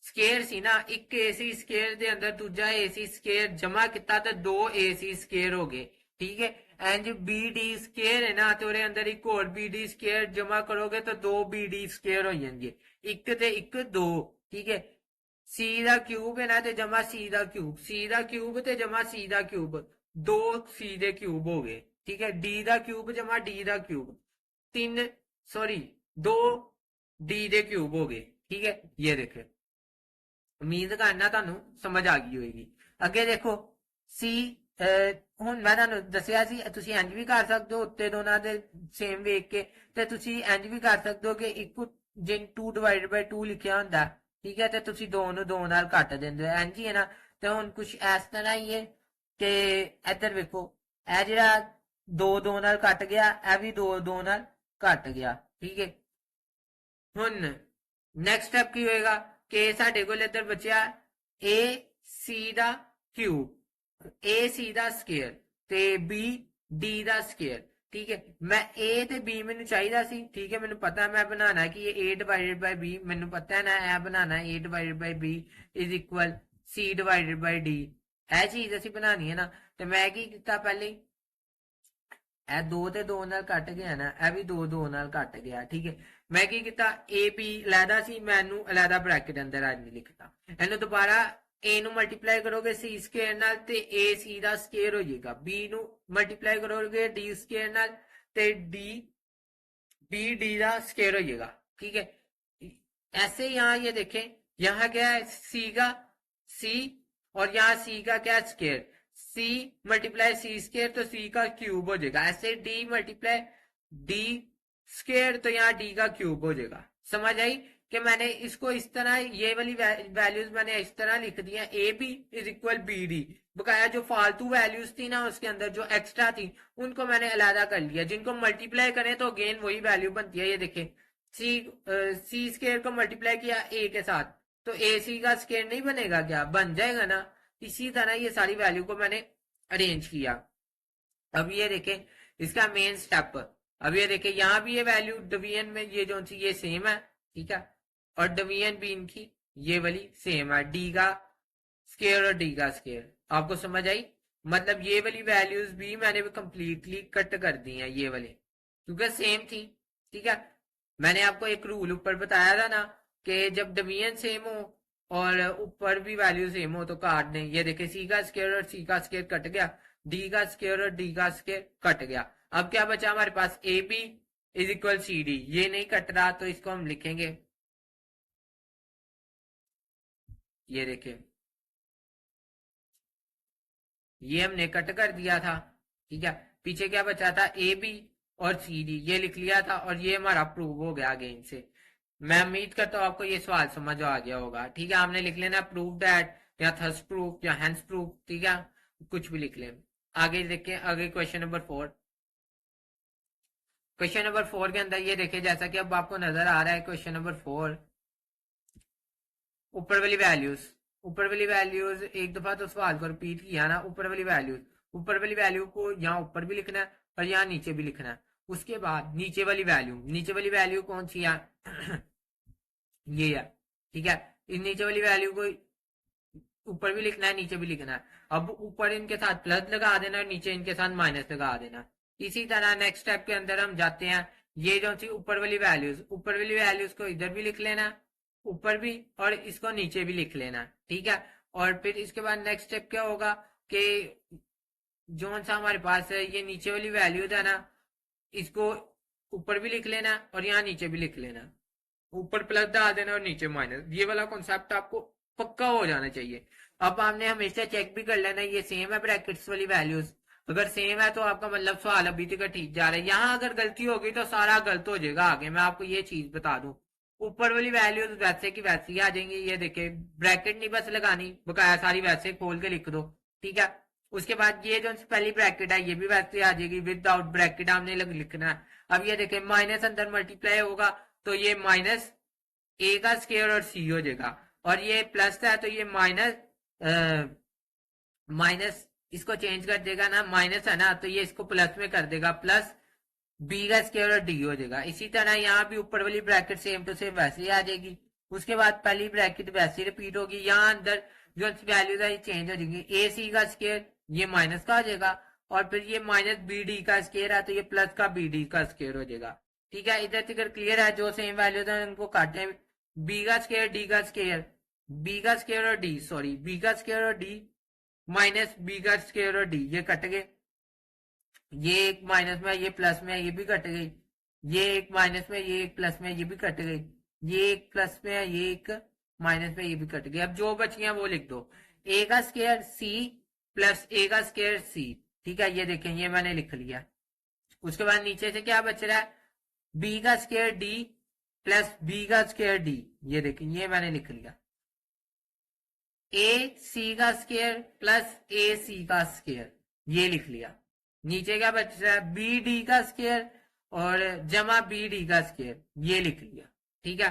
स्केयर सी ना, एक ए सी स्केयर दे अंदर दूजा ए सी स्केयर जमा किता तो दो ए सी स्केयर हो गए, ठीक है, एंड जो बी डी स्केयर है ना तो अंदर एक और बी डी स्केयर जमा करोगे तो दो बी डी स्केयर हो जाएंगे, एक ते एक दो, ठीक है, सी दा क्यूब है ना ते जमा सी दा क्यूब, सी दा क्यूब ते जमा सी दा क्यूब, दो सी दे क्यूब हो गए, ठीक है, डी दा क्यूब जमा डी दा क्यूब, तीन सॉरी दो डी दे क्यूब हो गए, ठीक है, ये देखे उम्मीद करना ਤੁਹਾਨੂੰ ਸਮਝ ਆ ਗਈ ਹੋਏਗੀ। ਅੱਗੇ ਦੇਖੋ ਸੀ ਹੁਣ ਮੈਂ ਤੁਹਾਨੂੰ ਦੱਸਿਆ ਸੀ ਤੁਸੀਂ ਇੰਜ ਵੀ ਕਰ ਸਕਦੇ ਹੋ, ਉੱਤੇ ਦੋਨਾਂ ਦੇ ਸੇਮ ਵੇਖ ਕੇ, ਤੇ ਤੁਸੀਂ ਇੰਜ ਵੀ ਕਰ ਸਕਦੇ ਹੋ ਕਿ ਇੱਕ ਜੇ 2 ਡਿਵਾਈਡਡ ਬਾਈ 2 ਲਿਖਿਆ ਹੁੰਦਾ, ਠੀਕ ਹੈ, ਤੇ ਤੁਸੀਂ 2 ਨੂੰ 2 ਨਾਲ ਕੱਟ ਦਿੰਦੇ ਹੋ, ਇੰਜ ਹੀ ਹੈ ਨਾ, ਤੇ ਹੁਣ ਕੁਝ ਇਸ ਤਰ੍ਹਾਂ ਹੀ ਹੈ ਕਿ ਇੱਧਰ ਵੇਖੋ ਇਹ ਜਿਹੜਾ 2 2 ਨਾਲ ਕੱਟ ਗਿਆ, ਇਹ ਵੀ 2 2 ਨਾਲ ਕੱਟ ਗਿਆ, ਠੀਕ ਹੈ। ਹੁਣ ਨੈਕਸਟ ਸਟੈਪ ਕੀ ਹੋਏਗਾ ਕਿ ਸਾਡੇ ਕੋਲ ਇੱਧਰ ਬਚਿਆ ਏ ਸੀ ਦਾ क्यूब, ए सी ਦਾ ਸਕੇਅਰ ਤੇ B D ਦਾ ਸਕੇਅਰ, ਠੀਕ ਹੈ, ਮੈਂ A ਤੇ B ਮੈਨੂੰ ਚਾਹੀਦਾ ਸੀ, ਠੀਕ ਹੈ, ਮੈਨੂੰ ਪਤਾ ਮੈਂ ਬਣਾਣਾ ਕਿ ਇਹ A ਡਿਵਾਈਡਡ ਬਾਈ B, ਮੈਨੂੰ ਪਤਾ ਹੈ ਨਾ ਇਹ ਬਣਾਣਾ A divided by B is equal C divided by D, ਇਹ ਚੀਜ਼ ਅਸੀਂ ਬਣਾਣੀ ਹੈ ਨਾ, ਤੇ ਮੈਂ ਕੀ ਕੀਤਾ ਪਹਿਲੇ ਇਹ 2 ਤੇ 2 ਨਾਲ ਕੱਟ ਗਿਆ ਨਾ, ਇਹ ਵੀ 2 2 ਨਾਲ ਕੱਟ ਗਿਆ, ਠੀਕ ਹੈ, ਮੈਂ ਕੀ ਕੀਤਾ A B ਅਲੱਗਾ ਸੀ, ਮੈਨੂੰ ਅਲੱਗਾ ਬ੍ਰੈਕਟ ਅੰਦਰ ਅੱਜ ਨਹੀਂ ਲਿਖਤਾ, ਇਹਨੂੰ ਦੁਬਾਰਾ A ਨੂੰ ਮਲਟੀਪਲਾਈ ਕਰੋਗੇ C ਸਕੁਅਰ ਨਾਲ ਤੇ A C ਦਾ ਸਕੁਅਰ ਹੋ ਜਾਏਗਾ, B ਨੂੰ मल्टीप्लाई करोगे D स्क्वायर नाल ते D B D का स्क्वायर हो जाएगा, ठीक है। ऐसे यहाँ ये देखें, यहाँ क्या है C का C और यहाँ C का क्या square, C multiply C square तो C का क्यूब हो जाएगा, ऐसे D मल्टीप्लाई D स्क्वायर तो यहाँ D का क्यूब हो जाएगा। समझ आई कि मैंने इसको इस तरह ये वाली वैल्यूज मैंने इस तरह लिख दी है, A B is equal B D, बकाया जो फालतू वैल्यूज थी ना उसके अंदर जो एक्स्ट्रा थी उनको मैंने अलहदा कर लिया, जिनको मल्टीप्लाई करें तो अगेन वही वैल्यू बनती है। ये देखें सी स्क्वायर को मल्टीप्लाई किया ए के साथ तो ए सी का स्क्वायर नहीं बनेगा क्या, बन जाएगा ना। इसी तरह ये सारी वैल्यू को मैंने अरेंज किया। अब ये देखें इसका मेन स्टेप, अब ये देखें यहाँ भी ये वैल्यू डिवीजन में ये जो सी ये सेम है, ठीक है, और डिवीजन भी इनकी ये वाली सेम है, डी का स्केयर और डी का स्केयर। आपको समझ आई? मतलब ये वाली वैल्यूज भी मैंने कंप्लीटली कट कर दी हैं ये वाली, क्योंकि सेम थी। ठीक है, मैंने आपको एक रूल ऊपर बताया था ना कि जब डिवीजन सेम हो और ऊपर भी वैल्यू सेम हो तो काट दें। ये देखिए सी का स्केयर और सी का स्केयर कट गया, डी का स्केयर और डी का स्केयर कट गया। अब क्या बचा हमारे पास? A B is equal C D. ये नहीं कट रहा तो इसको हम लिखेंगे, ये देखिए ये हमने कट कर दिया था। ठीक है, पीछे क्या बचा था? ए बी और सी डी, ये लिख लिया था और ये हमारा प्रूव हो गया अगेन से। मैं उम्मीद करता हूँ आपको ये सवाल समझ आ गया होगा। ठीक है, आपने लिख लेना प्रूव दैट या थस प्रूफ या हेंस प्रूफ। ठीक है, कुछ भी लिख लें। आगे देखें, आगे क्वेश्चन नंबर 4। क्वेश्चन नंबर 4 के अंदर ये देखें, जैसा कि अब आपको नजर आ रहा है क्वेश्चन नंबर 4, ऊपर वाली वैल्यूज, ऊपर वाली वैल्यूज एक दफा तो सवाल को रिपीट किया ना। ऊपर वाली वैल्यूज, ऊपर वाली वैल्यू को यहाँ ऊपर भी लिखना है और यहाँ नीचे भी लिखना है। उसके बाद नीचे वाली वैल्यू, नीचे वाली वैल्यू कौन सी है? ये है। ठीक है, इस नीचे वाली वैल्यू को ऊपर भी लिखना है नीचे भी लिखना है। अब ऊपर इनके साथ प्लस लगा देना और नीचे इनके साथ माइनस लगा देना। इसी तरह नेक्स्ट स्टेप के अंदर हम जाते हैं। ये जो सी ऊपर वाली वैल्यूज, ऊपर वाली वैल्यूज को इधर भी लिख लेना, ऊपर भी, और इसको नीचे भी लिख लेना। ठीक है, और फिर इसके बाद नेक्स्ट स्टेप क्या होगा कि जो सा हमारे पास है ये नीचे वाली वैल्यूज है ना, इसको ऊपर भी लिख लेना और यहाँ नीचे भी लिख लेना। ऊपर प्लस डाल देना और नीचे माइनस। ये वाला कॉन्सेप्ट आपको पक्का हो जाना चाहिए। अब आपने हमेशा चेक भी कर लेना ये सेम है ब्रैकेट्स वाली वैल्यूज। अगर सेम है तो आपका मतलब सवाल अभी तक ठीक जा रहा है। यहाँ अगर गलती होगी तो सारा गलत हो जाएगा आगे, मैं आपको ये चीज बता दूं। ऊपर वाली वैल्यूज वैसे की वैसे ही आ जाएंगी। ये देखे, ब्रैकेट नहीं बस लगानी, बकाया सारी वैसे खोल के लिख दो। ठीक है, उसके बाद ये जो पहली ब्रैकेट है ये भी वैसे आ जाएगी, विदाउट ब्रैकेट हमने लिखना है। अब ये देखे माइनस अंदर मल्टीप्लाई होगा तो ये माइनस ए का स्केयर और सी हो जाएगा, और ये प्लस है तो ये माइनस, माइनस इसको चेंज कर देगा ना, माइनस है ना तो ये इसको प्लस में कर देगा, प्लस बी का स्केयर और डी हो जाएगा। इसी तरह यहाँ भी ऊपर वाली ब्रैकेट सेम टू सेम वैसे ही आ जाएगी। उसके बाद पहली ब्रैकेट वैसे ही रिपीट होगी। यहाँ अंदर जो वैल्यूज है ये चेंज हो जाएंगी। ए सी का स्केयर ये माइनस का हो जाएगा, और फिर ये माइनस बी डी का स्केयर है तो ये प्लस का बी डी का स्केयर हो जाएगा। ठीक है, इधर तक क्लियर है? जो सेम वैल्यूज है उनको काटे, बी का स्केयर डी का स्केयर, बी का स्केयर और डी, सॉरी बी का स्केयर और डी माइनस बी का स्केयर और डी, ये कट गए। ये एक माइनस में ये प्लस में ये भी कट गई। ये एक माइनस में ये एक प्लस में ये भी कट गई। ये एक प्लस में ये एक माइनस में ये भी कट गई। अब जो बच गया वो लिख दो, ए का स्केयर सी प्लस ए का स्केयर सी। ठीक है, ये देखें ये मैंने लिख लिया। उसके बाद नीचे से क्या बच रहा है? बी का स्केयर डी प्लस बी का स्केयर डी, ये देखें ये मैंने लिख लिया। ए सी का स्केयर प्लस ए सी का स्केयर, ये लिख लिया। नीचे क्या बच रहा है? बी डी का स्केयर और जमा बी डी का स्केयर, ये लिख लिया। ठीक है,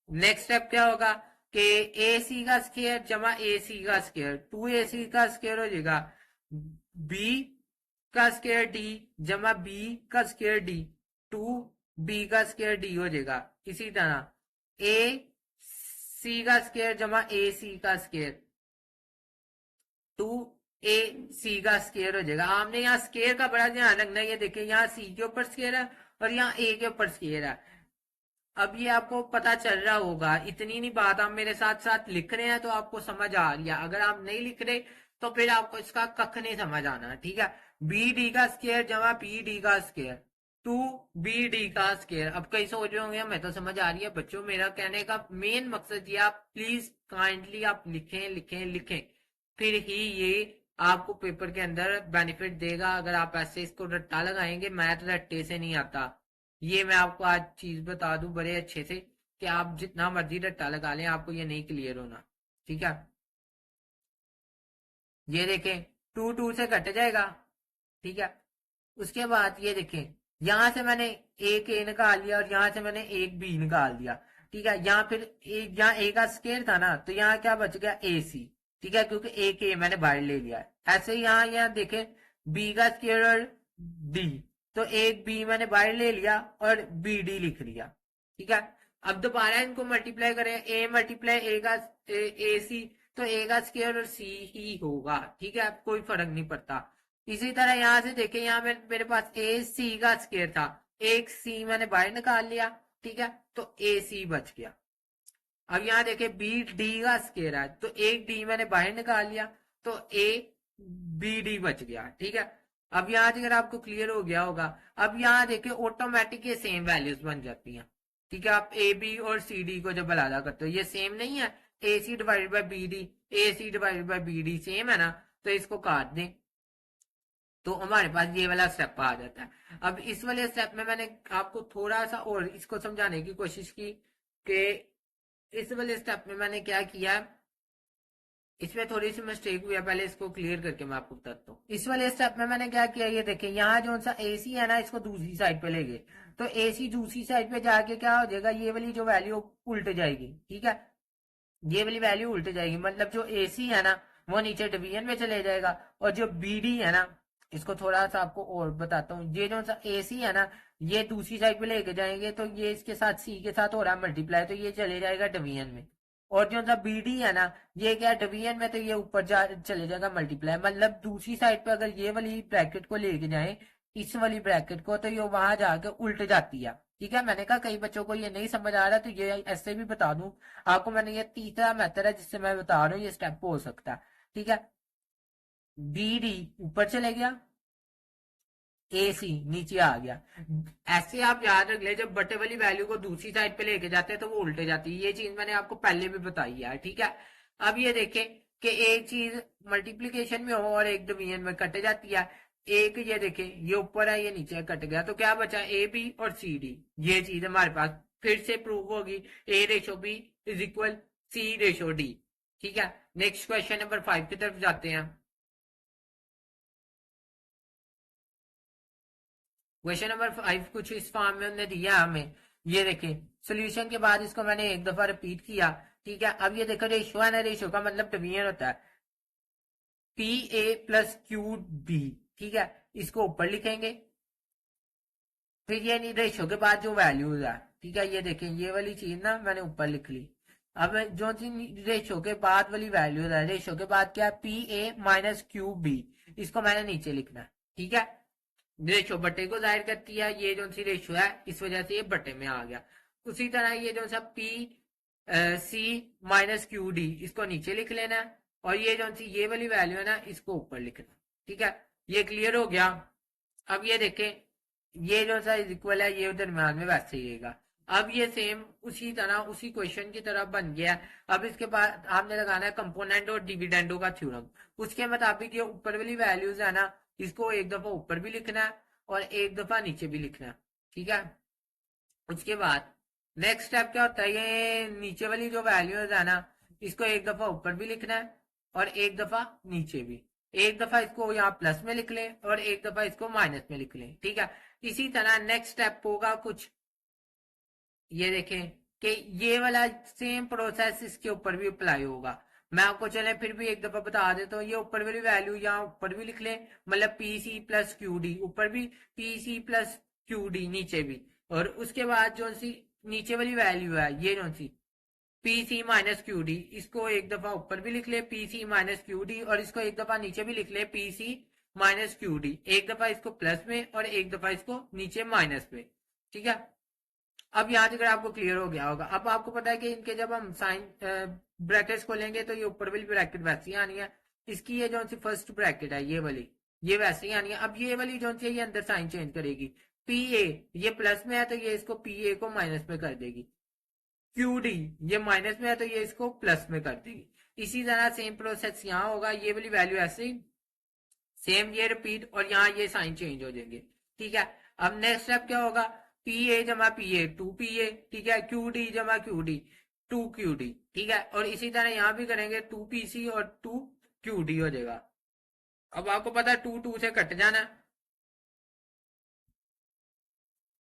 नेक्स्ट स्टेप क्या होगा कि ए सी का स्केयर जमा ए सी का स्केयर, टू ए सी का स्केयर हो जाएगा बी का स्केयर डी जमा बी का स्केयर डी, टू बी का स्केयर डी हो जाएगा। इसी तरह ए सी का स्केयर जमा ए सी का स्केयर, टू ए सी का स्केयर हो जाएगा। आपने यहाँ स्केयर का बड़ा ध्यान रखना है। ये देखिए यहाँ सी के ऊपर स्केयर है और यहाँ ए के ऊपर स्केयर है। अब ये आपको पता चल रहा होगा, इतनी नहीं बात, आप मेरे साथ साथ लिख रहे हैं तो आपको समझ आ रही है। अगर आप नहीं लिख रहे तो फिर आपको इसका कख नहीं समझ आना। ठीक है, बी डी का स्केयर जमा पी डी का स्केयर, टू बी डी का स्केयर। अब कई सोच रहे होंगे हमें तो समझ आ रही है बच्चों, मेरा कहने का मेन मकसद ये, आप प्लीज काइंडली आप लिखें लिखें लिखें, फिर ही ये आपको पेपर के अंदर बेनिफिट देगा। अगर आप ऐसे इसको रट्टा लगाएंगे, मैथ रट्टे से नहीं आता। ये मैं आपको आज चीज बता दूं बड़े अच्छे से कि आप जितना मर्जी रट्टा लगा लें आपको ये नहीं क्लियर होना। ठीक है, ये देखें टू टू से कट जाएगा। ठीक है, उसके बाद ये देखें यहां से मैंने एक ए निकाल लिया और यहां से मैंने एक बी निकाल दिया। ठीक है, यहाँ फिर एक, यहाँ ए का स्केयर था ना तो यहाँ क्या बच गया? ए सी। ठीक है, क्योंकि एक ए मैंने बाहर ले लिया है। ऐसे ही यहाँ देखें बी का स्केयर और डी, तो एक बी मैंने बाहर ले लिया और बी डी लिख लिया। ठीक है, अब दोबारा इनको मल्टीप्लाई करें, ए मल्टीप्लाई ए का ए सी तो ए का स्क्वायर और सी ही होगा, ठीक है, कोई फर्क नहीं पड़ता। इसी तरह यहां से देखें, यहाँ मेरे पास ए सी का स्क्वायर था, एक सी मैंने बाहर निकाल लिया, ठीक है, तो ए सी बच गया। अब यहाँ देखे बी डी का स्क्वायर है, तो एक डी मैंने बाहर निकाल लिया, तो ए बी डी बच गया, ठीक है। अब यहाँ अगर आपको क्लियर हो गया होगा, अब यहाँ देखे ऑटोमेटिक ये सेम वैल्यूज बन जाती हैं, ठीक है। आप ए बी और सी डी को जब अलादा करते हो ये सेम नहीं है, A C divided by B D, A C divided by B D same है ना, तो इसको काट दें तो हमारे पास ये वाला स्टेप आ जाता है। अब इस वाले स्टेप में मैंने आपको थोड़ा सा और इसको समझाने की कोशिश की कि इस वाले स्टेप में मैंने क्या किया, इसमें थोड़ी सी मिस्टेक हुई है, पहले इसको क्लियर करके मैं आपको बताता हूँ। इस वाले स्टेप में मैंने क्या किया, ये देखिए यहाँ जो सा एसी है ना, इसको दूसरी साइड पे ले गए, तो एसी दूसरी साइड पे जाके क्या हो जाएगा, ये वाली जो वैल्यू उल्ट जाएगी, ठीक है, ये वाली वैल्यू उल्ट जाएगी, मतलब जो एसी है ना वो नीचे डिवीजन में चले जाएगा, और जो बीडी है ना, इसको थोड़ा सा आपको और बताता हूँ, ये जो सा एसी है ना ये दूसरी साइड पे लेके जाएंगे, तो ये इसके साथ सी के साथ हो रहा है मल्टीप्लाई, तो ये चले जाएगा डिवीजन में। और जो सा बीडी है ना, ये क्या डिवीजन में, तो ये ऊपर चले जाएगा मल्टीप्लाई, मतलब दूसरी साइड पे अगर ये वाली ब्रैकेट को लेके जाए, इस वाली ब्रैकेट को, तो ये वहां जाके उल्ट जाती है, ठीक है। मैंने कहा कई बच्चों को ये नहीं समझ आ रहा, तो ये ऐसे भी बता दूं आपको, मैंने ये तीसरा मेथड है जिससे मैं बता रहा हूँ, ये स्टेप हो सकता है, ठीक है। बी डी ऊपर चले गया, ए सी नीचे आ गया, ऐसे आप याद रख ले, जब बटे वाली वैल्यू को दूसरी साइड पे लेके जाते हैं तो वो उल्टे जाती है, ये चीज मैंने आपको पहले भी बताई है, ठीक है। अब ये देखें कि एक चीज मल्टीप्लीकेशन में हो और एक डिवीजन में कट जाती है, एक ये देखें ये ऊपर है ये नीचे कट गया, तो क्या बचा ए बी और सी डी, ये चीज हमारे पास फिर से प्रूव होगी, A ratio B is equal C ratio D, ठीक है। नेक्स्ट क्वेश्चन नंबर 5 की तरफ जाते हैं। क्वेश्चन नंबर 5 कुछ इस फॉर्म में उन्होंने दिया हमें, ये देखें सोल्यूशन के बाद इसको मैंने एक दफा रिपीट किया, ठीक है। अब ये देखो रेशो है ना, रेशो का मतलब डिवीजन होता है P A plus Q B, ठीक है, इसको ऊपर लिखेंगे, फिर ये नहीं रेशो के बाद जो वैल्यूज है, ठीक है, ये देखें ये वाली चीज ना मैंने ऊपर लिख ली। अब जो रेशो के बाद वाली वैल्यूज है, रेशो के बाद क्या है P A minus Q B, इसको मैंने नीचे लिखना है, ठीक है। रेशो बटे को जाहिर करती है, ये जो सी रेशो है इस वजह से ये बटे में आ गया। उसी तरह ये जो सा P C minus Q D, इसको नीचे लिख लेना है, और ये जो सी ये वाली वैल्यू है ना इसको ऊपर लिखना, ठीक है। ये क्लियर हो गया। अब ये देखें ये जो सा इक्वल है ये दरम्यान में वैसे ही रहेगा। अब ये सेम उसी तरह उसी क्वेश्चन की तरह बन गया। अब इसके बाद आपने लगाना है कंपोनेंट और डिविडेंडो का थ्योरम, उसके मुताबिक ये ऊपर वाली वैल्यूज है ना, इसको एक दफा ऊपर भी लिखना है और एक दफा नीचे भी लिखना है, ठीक है। उसके बाद नेक्स्ट स्टेप क्या होता है, ये नीचे वाली जो वैल्यूज है ना इसको एक दफा ऊपर भी लिखना है और एक दफा नीचे भी, एक दफा इसको यहाँ प्लस में लिख लें और एक दफा इसको माइनस में लिख लें, ठीक है। इसी तरह नेक्स्ट स्टेप होगा कुछ, ये देखें कि ये वाला सेम प्रोसेस इसके ऊपर भी अप्लाई होगा। मैं आपको चले फिर भी एक दफा बता देता हूँ, ये ऊपर वाली वैल्यू यहाँ ऊपर भी लिख लें, मतलब P C plus Q D, ऊपर भी P C plus Q D, नीचे भी, और उसके बाद जो सी नीचे वाली वैल्यू है ये जो C P C minus Q D, इसको एक दफा ऊपर भी लिख ले P C minus Q D, और इसको एक दफा नीचे भी लिख ले P C minus Q D, एक दफा इसको प्लस में और एक दफा इसको नीचे माइनस में, ठीक है। अब यहाँ तक आपको क्लियर हो गया होगा। अब आपको पता है कि इनके जब हम साइन ब्रैकेट्स खोलेंगे तो ये ऊपर वाली ब्रैकेट वैसे ही आनी है, इसकी ये जो सी फर्स्ट ब्रैकेट है ये वाली, ये वैसे ही आनी है। अब ये वाली जो सी ये अंदर साइन चेंज करेगी, पी ए ये प्लस में है तो ये इसको पी ए को माइनस में कर देगी, क्यू डी ये माइनस में है तो ये इसको प्लस में कर देगी। इसी तरह सेम प्रोसेस यहाँ होगा, ये वाली वैल्यू ऐसे ही सेम ये रिपीट, और यहाँ ये साइन चेंज हो जाएंगे, ठीक है। अब नेक्स्ट स्टेप क्या होगा, पी ए जमा P A two P A, ठीक है, क्यू डी जमा Q D two Q D, ठीक है, और इसी तरह यहाँ भी करेंगे टू पी सी और टू क्यू डी हो जाएगा। अब आपको पता है टू टू से कट जाना,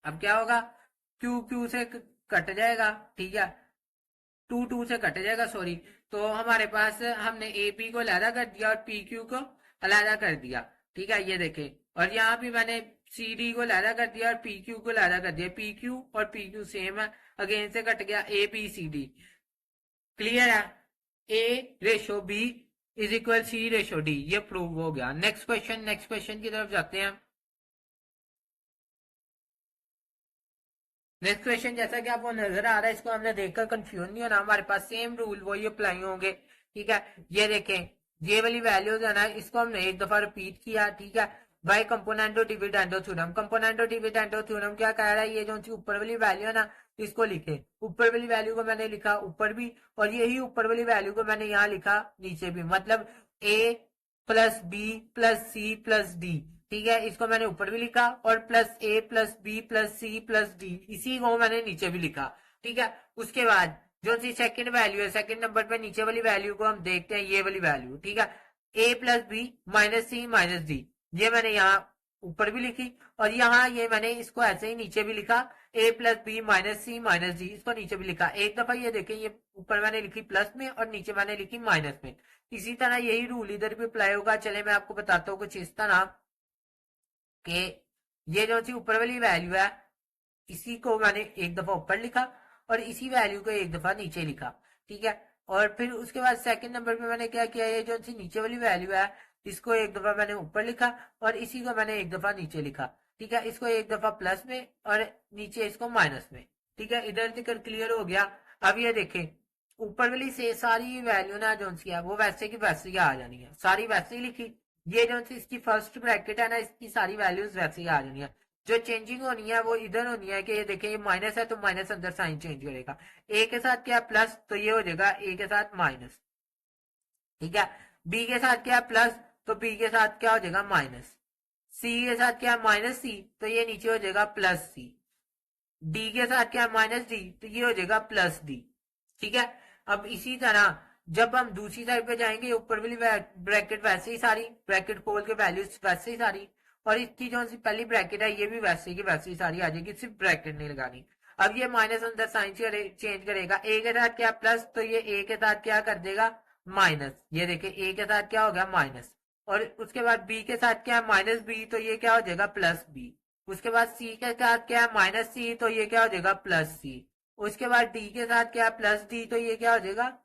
अब क्या होगा क्यू क्यू से कट जाएगा, ठीक है, टू टू से कट जाएगा सॉरी, तो हमारे पास हमने ए पी को अलहदा कर दिया और पी क्यू को अलहदा कर दिया, ठीक है, ये देखें, और यहाँ भी मैंने सी डी को अलहदा कर दिया और पी क्यू को अलहदा कर दिया, पी क्यू और पी क्यू सेम है, अगेन से कट गया A B C D, clear है। A/B इज इक्वल C/D, ये प्रूव हो गया। नेक्स्ट क्वेश्चन की तरफ जाते हैं। नेक्स्ट क्वेश्चन जैसा कि आपको नजर आ रहा है, इसको हमने देखकर कंफ्यूज नहीं होना, हमारे पास सेम रूल वही अप्लाई होंगे। ठीक है, ये देखें, ये वाली वैल्यूज है ना, इसको हमने एक दफा रिपीट किया। ठीक है, by componendo dividendo theorem. Componendo dividendo theorem क्या कह रहा है, ये जो ऊपर वाली वैल्यू है ना, इसको लिखे। ऊपर वाली वैल्यू को मैंने लिखा ऊपर भी, और यही ऊपर वाली वैल्यू को मैंने यहाँ लिखा नीचे भी, मतलब A+B+C+D। ठीक है, इसको मैंने ऊपर भी लिखा, और +A+B+C+D इसी को मैंने नीचे भी लिखा। ठीक है, उसके बाद जो सी सेकंड वैल्यू है, सेकंड नंबर पे नीचे वाली वैल्यू को हम देखते हैं, ये वाली वैल्यू। ठीक है, A+B-C-D, ये मैंने यहाँ ऊपर भी लिखी, और यहाँ ये मैंने इसको ऐसे ही नीचे भी लिखा, A+B-C-D, इसको नीचे भी लिखा। एक दफा ये देखें, ये ऊपर मैंने लिखी प्लस में और नीचे मैंने लिखी माइनस में। इसी तरह यही रूल इधर भी अप्लाई होगा। चले मैं आपको बताता हूँ कुछ इस तरह कि ये जो सी ऊपर वाली वैल्यू है, इसी को मैंने एक दफा ऊपर लिखा और इसी वैल्यू को एक दफा नीचे लिखा। ठीक है, और फिर उसके बाद सेकंड नंबर पे मैंने क्या किया, ये जो सी नीचे वाली वैल्यू है, इसको एक दफा मैंने ऊपर लिखा और इसी को मैंने एक दफा नीचे लिखा। ठीक है, इसको एक दफा प्लस में और नीचे इसको माइनस में। ठीक है, इधर तक क्लियर हो गया। अब ये देखें, ऊपर वाली से सारी वैल्यू ना जो सी है वो वैसे की वैसे ही आ जानी है, सारी वैसे ही लिखी। ये जो सी इसकी फर्स्ट ब्रैकेट है ना, इसकी सारी वैल्यूज वैसे ही आ जानी है। जो चेंजिंग होनी है वो इधर होनी है कि ये देखिए, ये माइनस है तो माइनस अंदर साइन चेंज करेगा। ए के साथ क्या प्लस, तो ये हो जाएगा ए के साथ माइनस। ठीक है, बी के साथ क्या प्लस, तो बी के साथ क्या हो जाएगा माइनस। सी के साथ क्या माइनस सी, तो ये नीचे हो जाएगा प्लस सी। डी के साथ क्या माइनस डी, तो ये हो जाएगा प्लस डी। ठीक है, अब इसी तरह जब हम दूसरी साइड पे जाएंगे, ऊपर वाली ब्रैकेट वैसे ही सारी, ब्रैकेट खोल के वैल्यूज वैसे ही सारी, और इसकी जो सी पहली ब्रैकेट है ये भी वैसे की वैसे ही सारी आ जाएगी, सिर्फ ब्रैकेट नहीं लगानी। अब ये माइनस अंदर साइन चेंज करेगा, ए के साथ क्या प्लस, तो ये ए के साथ क्या कर देगा माइनस। ये देखिए, ए के साथ क्या हो गया माइनस, और उसके बाद बी के साथ क्या माइनस बी, तो ये क्या हो जाएगा प्लस बी। उसके बाद सी के साथ क्या है माइनस सी, तो ये क्या हो जाएगा प्लस सी। उसके बाद डी के साथ क्या प्लस डी, तो ये क्या हो जाएगा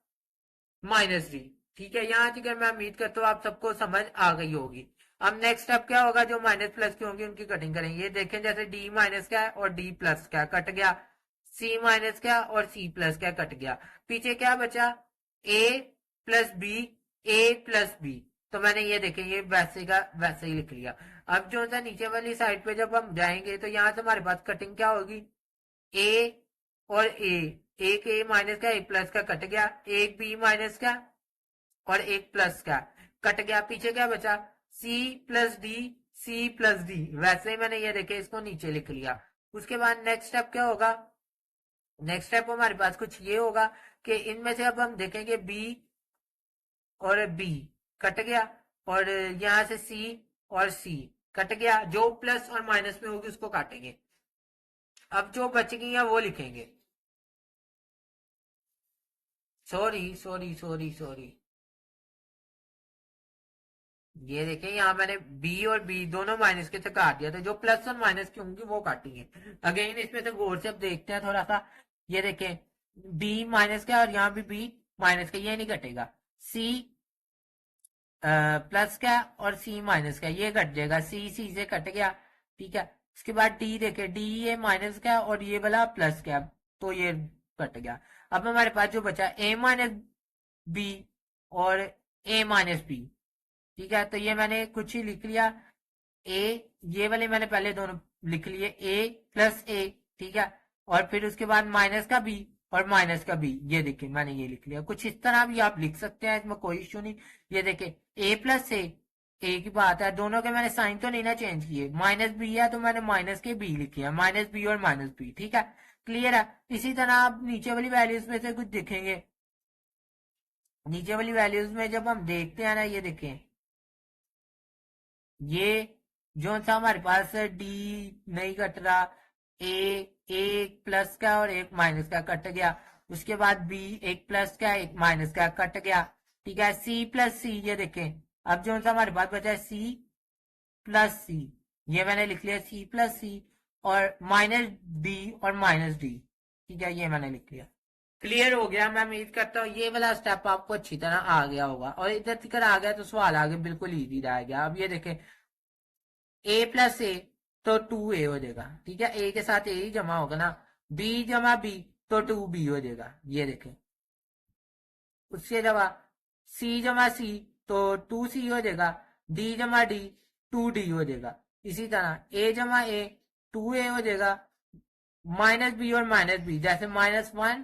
माइनस डी। ठीक है, यहाँ तक मैं उम्मीद करता हूँ आप सबको समझ आ गई होगी। अब नेक्स्ट स्टेप क्या होगा, जो माइनस प्लस की होंगी उनकी कटिंग करेंगे। ये देखें, जैसे डी माइनस क्या है और डी प्लस क्या कट गया, सी माइनस क्या और सी प्लस क्या कट गया, पीछे क्या बचा ए प्लस बी, ए प्लस बी। तो मैंने ये देखे, ये वैसे का वैसे ही लिख लिया। अब जो सा नीचे वाली साइड पे जब हम जाएंगे, तो यहाँ से हमारे पास कटिंग क्या होगी, ए और ए, एक ए माइनस का एक प्लस का कट गया, एक बी माइनस का और एक प्लस का कट गया, पीछे क्या बचा C plus D, C plus D. वैसे ही मैंने ये देखे, इसको नीचे लिख लिया। उसके बाद नेक्स्ट स्टेप क्या होगा, नेक्स्ट स्टेप हमारे पास कुछ ये होगा कि इनमें से अब हम देखेंगे बी और बी कट गया, और यहां से सी और सी कट गया, जो प्लस और माइनस में होगी उसको काटेंगे। अब जो बच गई है वो लिखेंगे। सॉरी सॉरी सॉरी सॉरी, ये देखें, यहाँ मैंने बी और बी दोनों माइनस के से काट दिया, तो जो प्लस और माइनस की होंगी वो काटेंगे। अगेन इसमें से गौर से अब देखते हैं थोड़ा सा। ये देखें, बी माइनस का और यहाँ भी बी माइनस का, ये नहीं कटेगा। सी प्लस का और सी माइनस का, ये कट जाएगा, सी सी से कट गया। ठीक है, उसके बाद डी देखे, डी ये माइनस का और ये वाला प्लस का, तो ये कट गया। अब हमारे पास जो बचा ए माइनस बी और ए माइनस बी। ठीक है, तो ये मैंने कुछ ही लिख लिया। ए, ये वाले मैंने पहले दोनों लिख लिए, ए प्लस ए। ठीक है, और फिर उसके बाद माइनस का बी और माइनस का बी, ये देखिए मैंने ये लिख लिया। कुछ इस तरह भी आप लिख सकते हैं, इसमें कोई इश्यू नहीं। ये देखिए, ए प्लस ए की बात है, दोनों के मैंने साइन तो नहीं ना चेंज किए, माइनस बी है तो मैंने माइनस के बी लिखे हैं, माइनस बी और माइनस बी। ठीक है, क्लियर है। इसी तरह आप नीचे वाली वैल्यूज में से कुछ देखेंगे, नीचे वाली वैल्यूज में जब हम देखते हैं ना, ये देखें, ये जो सा हमारे पास डी नहीं कट रहा, ए एक प्लस का और एक माइनस का कट गया। उसके बाद बी एक प्लस का एक माइनस का कट गया। ठीक है, सी प्लस सी, ये देखें, अब जो सा हमारे पास बचा है सी प्लस सी, ये मैंने लिख लिया सी प्लस सी, और माइनस डी और माइनस डी। ठीक है, ये मैंने लिख लिया। क्लियर हो गया? मैं उम्मीद करता हूँ ये वाला स्टेप आपको अच्छी तरह आ गया होगा, और इधर तक आ गया तो सवाल आगे बिल्कुल इजी रह गया। अब ये देखें, ए प्लस ए तो 2 ए हो जाएगा, ठीक है, ए के साथ ए ही जमा होगा ना, बी जमा बी तो 2 बी हो जाएगा, ये देखें। उसके जमा सी जमा सी तो 2 सी हो जाएगा, डी जमा डी 2 डी हो जाएगा। इसी तरह ए जमा ए 2 ए हो जाएगा, माइनस बी और माइनस बी, जैसे -1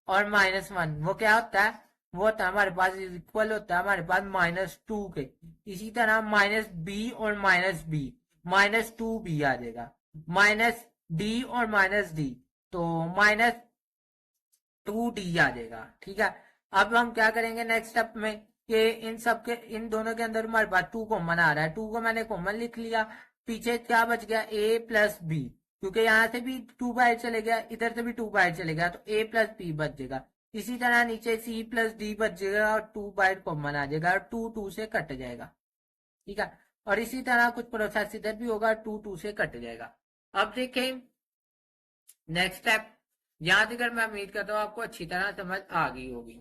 और -1 वो क्या होता है, वो होता है हमारे पास इक्वल होता है हमारे पास -2 के। इसी तरह माइनस बी और माइनस बी, -2 बी आ जाएगा, माइनस डी और माइनस डी तो -2 डी आ जाएगा, ठीक है। अब हम क्या करेंगे नेक्स्ट स्टेप में कि इन सब के, इन दोनों के अंदर हमारे पास 2 कॉमन आ रहा है, 2 को मैंने कॉमन लिख लिया। पीछे क्या बच गया, ए प्लस बी, क्योंकि यहाँ से भी 2 बाहर चले गया, इधर से भी 2 बाहर चले गया, तो ए प्लस बी बच जाएगा। इसी तरह नीचे सी प्लस डी बच जाएगा और 2 बाहर कॉमन आ जाएगा और 2 से कट जाएगा, ठीक है। और इसी तरह कुछ प्रोसेस इधर भी होगा, 2 से कट जाएगा। अब देखें नेक्स्ट स्टेप, यहां तक मैं उम्मीद करता हूँ आपको अच्छी तरह समझ आ गई होगी।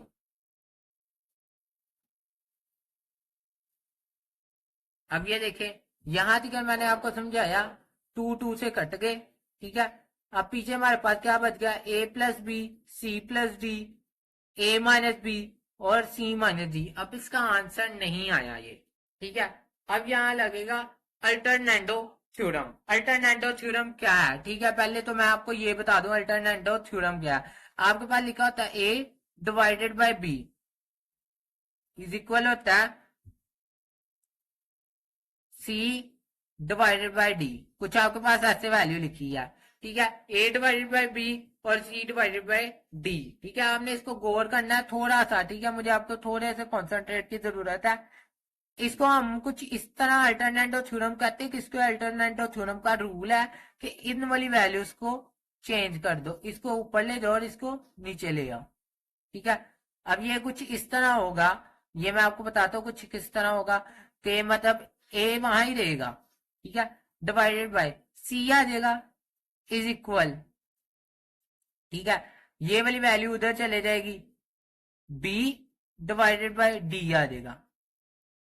अब ये देखें, यहां तक मैंने आपको समझाया, 2 से कट गए, ठीक है। अब पीछे हमारे पास क्या बच गया, A plus B, C plus D, A minus B और सी माइनस डी। अब इसका आंसर नहीं आया ये, ठीक है। अब यहां लगेगा अल्टरनेटो थ्योरम। अल्टरनेटो थ्योरम क्या है, ठीक है, पहले तो मैं आपको ये बता दूं अल्टरनेटो थ्योरम क्या है। आपके पास लिखा होता है A divided by B is equal होता है सी डिवाइडेड बाय डी, कुछ आपके पास ऐसे वैल्यू लिखी है, ठीक है, ए डिवाइडेड बाय बी और सी डिवाइडेड बाय डी, ठीक है। आपने इसको गौर करना है थोड़ा सा, ठीक है, मुझे आपको थोड़े से कॉन्सेंट्रेट की जरूरत है। इसको हम कुछ इस तरह अल्टरनेटो थ्योरम कहते हैं कि इसको अल्टरनेटो थ्योरम का रूल है कि इन वाली वैल्यूज को चेंज कर दो, इसको ऊपर ले जाओ और इसको नीचे ले आओ, ठीक है। अब ये कुछ इस तरह होगा, ये मैं आपको बताता हूँ कुछ किस तरह होगा, कि मतलब ए वहां ही रहेगा, ठीक है, डिवाइडेड बाय सी आ जाएगा इज इक्वल, ठीक है, ये वाली वैल्यू उधर चले जाएगी, बी डिवाइडेड बाय डी आ जाएगा,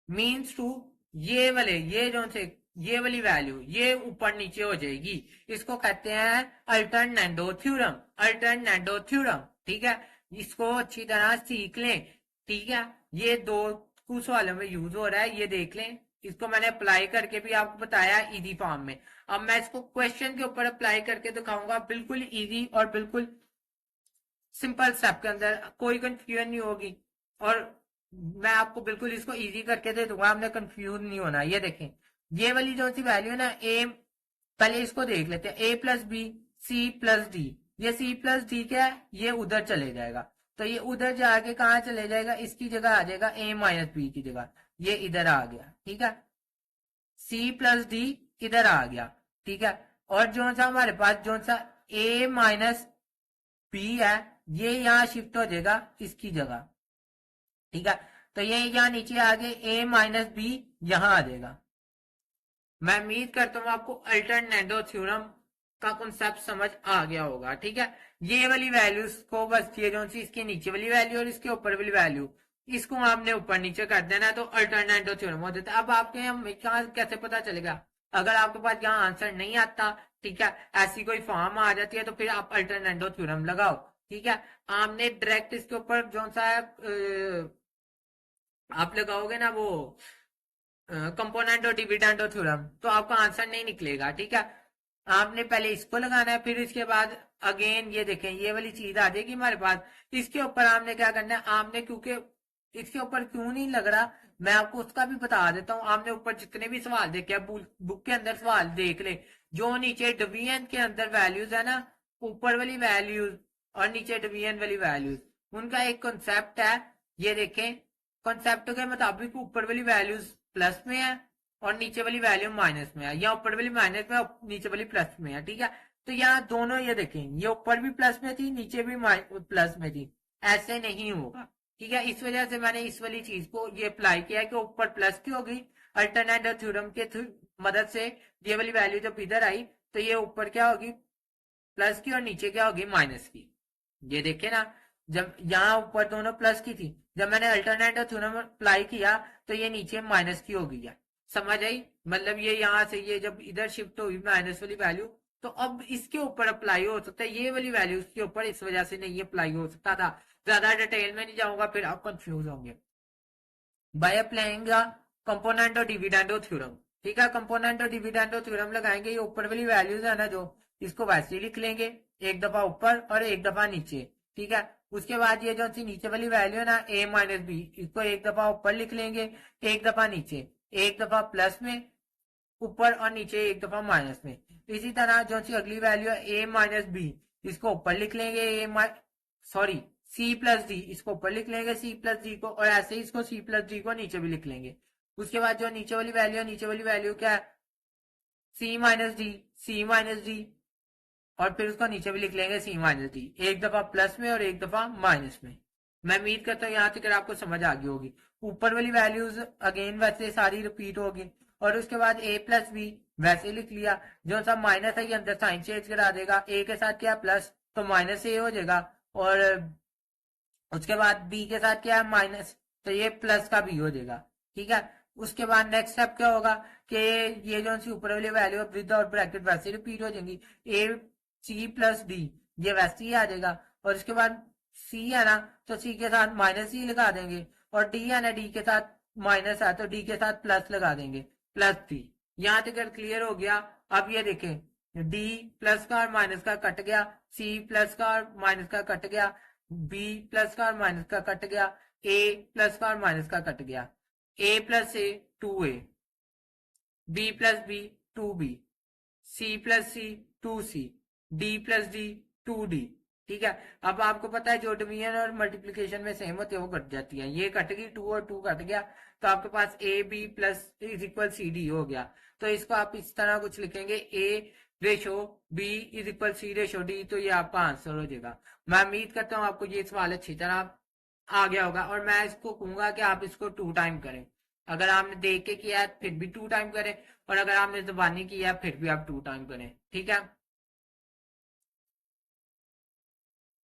मीन्स टू ये वाले, ये जो से ये वाली वैल्यू ये ऊपर नीचे हो जाएगी, इसको कहते हैं अल्टरनेटो थ्योरम, अल्टरनेटो थ्योरम, ठीक है। इसको अच्छी तरह सीख लें, ठीक है, ये दो कुछ सवालों में यूज हो रहा है, ये देख लें। इसको मैंने अप्लाई करके भी आपको बताया इजी फॉर्म में। अब मैं इसको क्वेश्चन के ऊपर अप्लाई करके दिखाऊंगा, बिल्कुल इजी और बिल्कुल सिंपल स्टेप के अंदर, कोई कंफ्यूजन नहीं होगी, और मैं आपको बिल्कुल इसको इजी करके दे दूंगा, आपने कंफ्यूज नहीं होना। ये देखें, ये वाली जो सी वैल्यू है ना, ए, पहले इसको देख लेते हैं, A plus B C plus D, ये सी प्लस डी क्या है, ये उधर चले जाएगा, तो ये उधर जाके कहाँ चले जाएगा, इसकी जगह आ जाएगा ए माइनस बी की जगह, ये इधर आ गया, ठीक है, सी प्लस डी इधर आ गया, ठीक है। और जो सा हमारे पास जो सा ए माइनस बी है, ये यहाँ शिफ्ट हो जाएगा इसकी जगह, ठीक है, तो ये यहाँ नीचे आ गए, ए माइनस बी यहाँ आ जाएगा। मैं उम्मीद करता हूँ आपको अल्टरनेटो थ्योरम का कॉन्सेप्ट समझ आ गया होगा, ठीक है। ये वाली वैल्यूज को बस ये जो सी इसके नीचे वाली वैल्यू और इसके ऊपर वाली वैल्यू, इसको आपने ऊपर नीचे कर देना, तो अल्टरनेटो थ्योरम हो जाता है। अब आपके यहाँ कैसे पता चलेगा, अगर आपके पास यहाँ आंसर नहीं आता, ठीक है, ऐसी कोई फॉर्म आ जाती है, तो फिर आप अल्टरनेटो थ्योरम लगाओ, ठीक है। आपने डायरेक्ट इसके ऊपर जो सा है आप लगाओगे ना वो कंपोनेंट और डिविडेंड और थ्योरम, तो आपका आंसर नहीं निकलेगा, ठीक है। आपने पहले इसको लगाना है, फिर इसके बाद अगेन ये देखें, ये वाली चीज आ जाएगी हमारे पास, इसके ऊपर आपने क्या करना है, आपने क्योंकि इसके ऊपर क्यों नहीं लग रहा, मैं आपको उसका भी बता देता हूँ। आपने ऊपर जितने भी सवाल देखे, बुक के अंदर सवाल देख ले, जो नीचे डिवीजन के अंदर वैल्यूज है ना, ऊपर वाली वैल्यूज और नीचे डिवीजन वाली वैल्यूज, उनका एक कॉन्सेप्ट है, ये देखें, कॉन्सेप्ट के मुताबिक ऊपर वाली वैल्यूज प्लस में है और नीचे वाली वैल्यू माइनस में है, या ऊपर वाली माइनस में और नीचे वाली प्लस में है, ठीक है। तो यहाँ दोनों ये देखें, ये ऊपर भी प्लस में थी, नीचे भी प्लस में थी, ऐसे नहीं होगा, ठीक है। इस वजह से मैंने इस वाली चीज को ये अप्लाई किया कि ऊपर प्लस की होगी, अल्टरनेटिव थ्योरम के मदद से ये वाली वैल्यू जब इधर आई, तो ये ऊपर क्या होगी, प्लस की, और नीचे क्या होगी, माइनस की, ये देखे ना। जब यहाँ ऊपर दोनों प्लस की थी, जब मैंने अल्टरनेटिव थ्योरम अप्लाई किया तो ये नीचे माइनस की हो गई है। समझ आई? मतलब ये यहाँ से ये जब इधर शिफ्ट हुई माइनस वाली वैल्यू, तो अब इसके ऊपर अप्लाई हो सकता है, ये वाली वैल्यू उसके ऊपर इस वजह से नहीं अप्लाई हो सकता था। ज्यादा डिटेल में नहीं जाऊंगा, फिर आप कंफ्यूज होंगे। बाय अप्लाइंग कंपोनेंट और डिविडेंडो थ्योरम, ठीक है, कंपोनेंट और डिविडेंडो थ्योरम लगाएंगे, ये ऊपर वाली वैल्यूज है ना जो, इसको वैसे ही लिख लेंगे, एक दफा ऊपर और एक दफा नीचे, ठीक है। उसके बाद ये जो सी नीचे वाली वैल्यू है ना a माइनस बी, इसको एक दफा ऊपर लिख लेंगे, एक दफा नीचे, एक दफा प्लस में ऊपर और नीचे एक दफा माइनस में। इसी तरह जो सी अगली वैल्यू है a माइनस बी, इसको ऊपर लिख लेंगे सॉरी सी प्लस डी, इसको ऊपर लिख लेंगे सी प्लस डी को, और ऐसे ही इसको सी प्लस डी को नीचे भी लिख लेंगे। उसके बाद जो नीचे वाली वैल्यू है, नीचे वाली वैल्यू क्या है, सी माइनस डी, सी माइनस डी, और फिर उसको नीचे भी लिख लेंगे सी माइनस डी, एक दफा प्लस में और एक दफा माइनस में। मैं उम्मीद करता हूँ यहाँ तक आपको समझ आ गई होगी। ऊपर वाली वैल्यूज अगेन वैसे सारी रिपीट होगी, और उसके बाद a प्लस बी वैसे लिख लिया, जो सा माइनस है ये अंदर साइन चेंज करा देगा, a के साथ क्या प्लस तो माइनस a हो जाएगा, और उसके बाद b के साथ क्या है माइनस, तो ये प्लस का b हो जाएगा, ठीक है। उसके बाद नेक्स्ट स्टेप क्या होगा कि ये जो सी ऊपर वाली वैल्यू विद और ब्रैकेट वैसे रिपीट हो जाएंगी, a सी प्लस डी ये वैसे ही आ जाएगा, और इसके बाद सी है ना तो सी के साथ माइनस ही लगा देंगे, और डी है ना डी के साथ माइनस है तो डी के साथ प्लस लगा देंगे, प्लस डी। यहाँ तक क्लियर हो गया? अब ये देखें, डी प्लस का और माइनस का कट गया, सी प्लस का और माइनस का कट गया, बी प्लस का और माइनस का कट गया, ए प्लस का और माइनस का कट गया, A plus A two A, B plus B two B, C plus C two C, D plus D two D, ठीक है। अब आपको पता है जो डिवीजन और मल्टीप्लीकेशन में सेम होती है वो कट जाती है, ये कट गई, टू और टू कट गया, तो आपके पास A B plus is equal C D हो गया। तो इसको आप इस तरह कुछ लिखेंगे, A ratio B is equal C ratio D, तो ये आपका आंसर हो जाएगा। मैं उम्मीद करता हूँ आपको ये सवाल अच्छी तरह आ गया होगा, और मैं इसको कहूंगा कि आप इसको 2 टाइम करें। अगर आपने देख के किया है फिर भी 2 टाइम करें, और अगर आपने जुबानी किया है फिर भी आप 2 टाइम करें, ठीक है।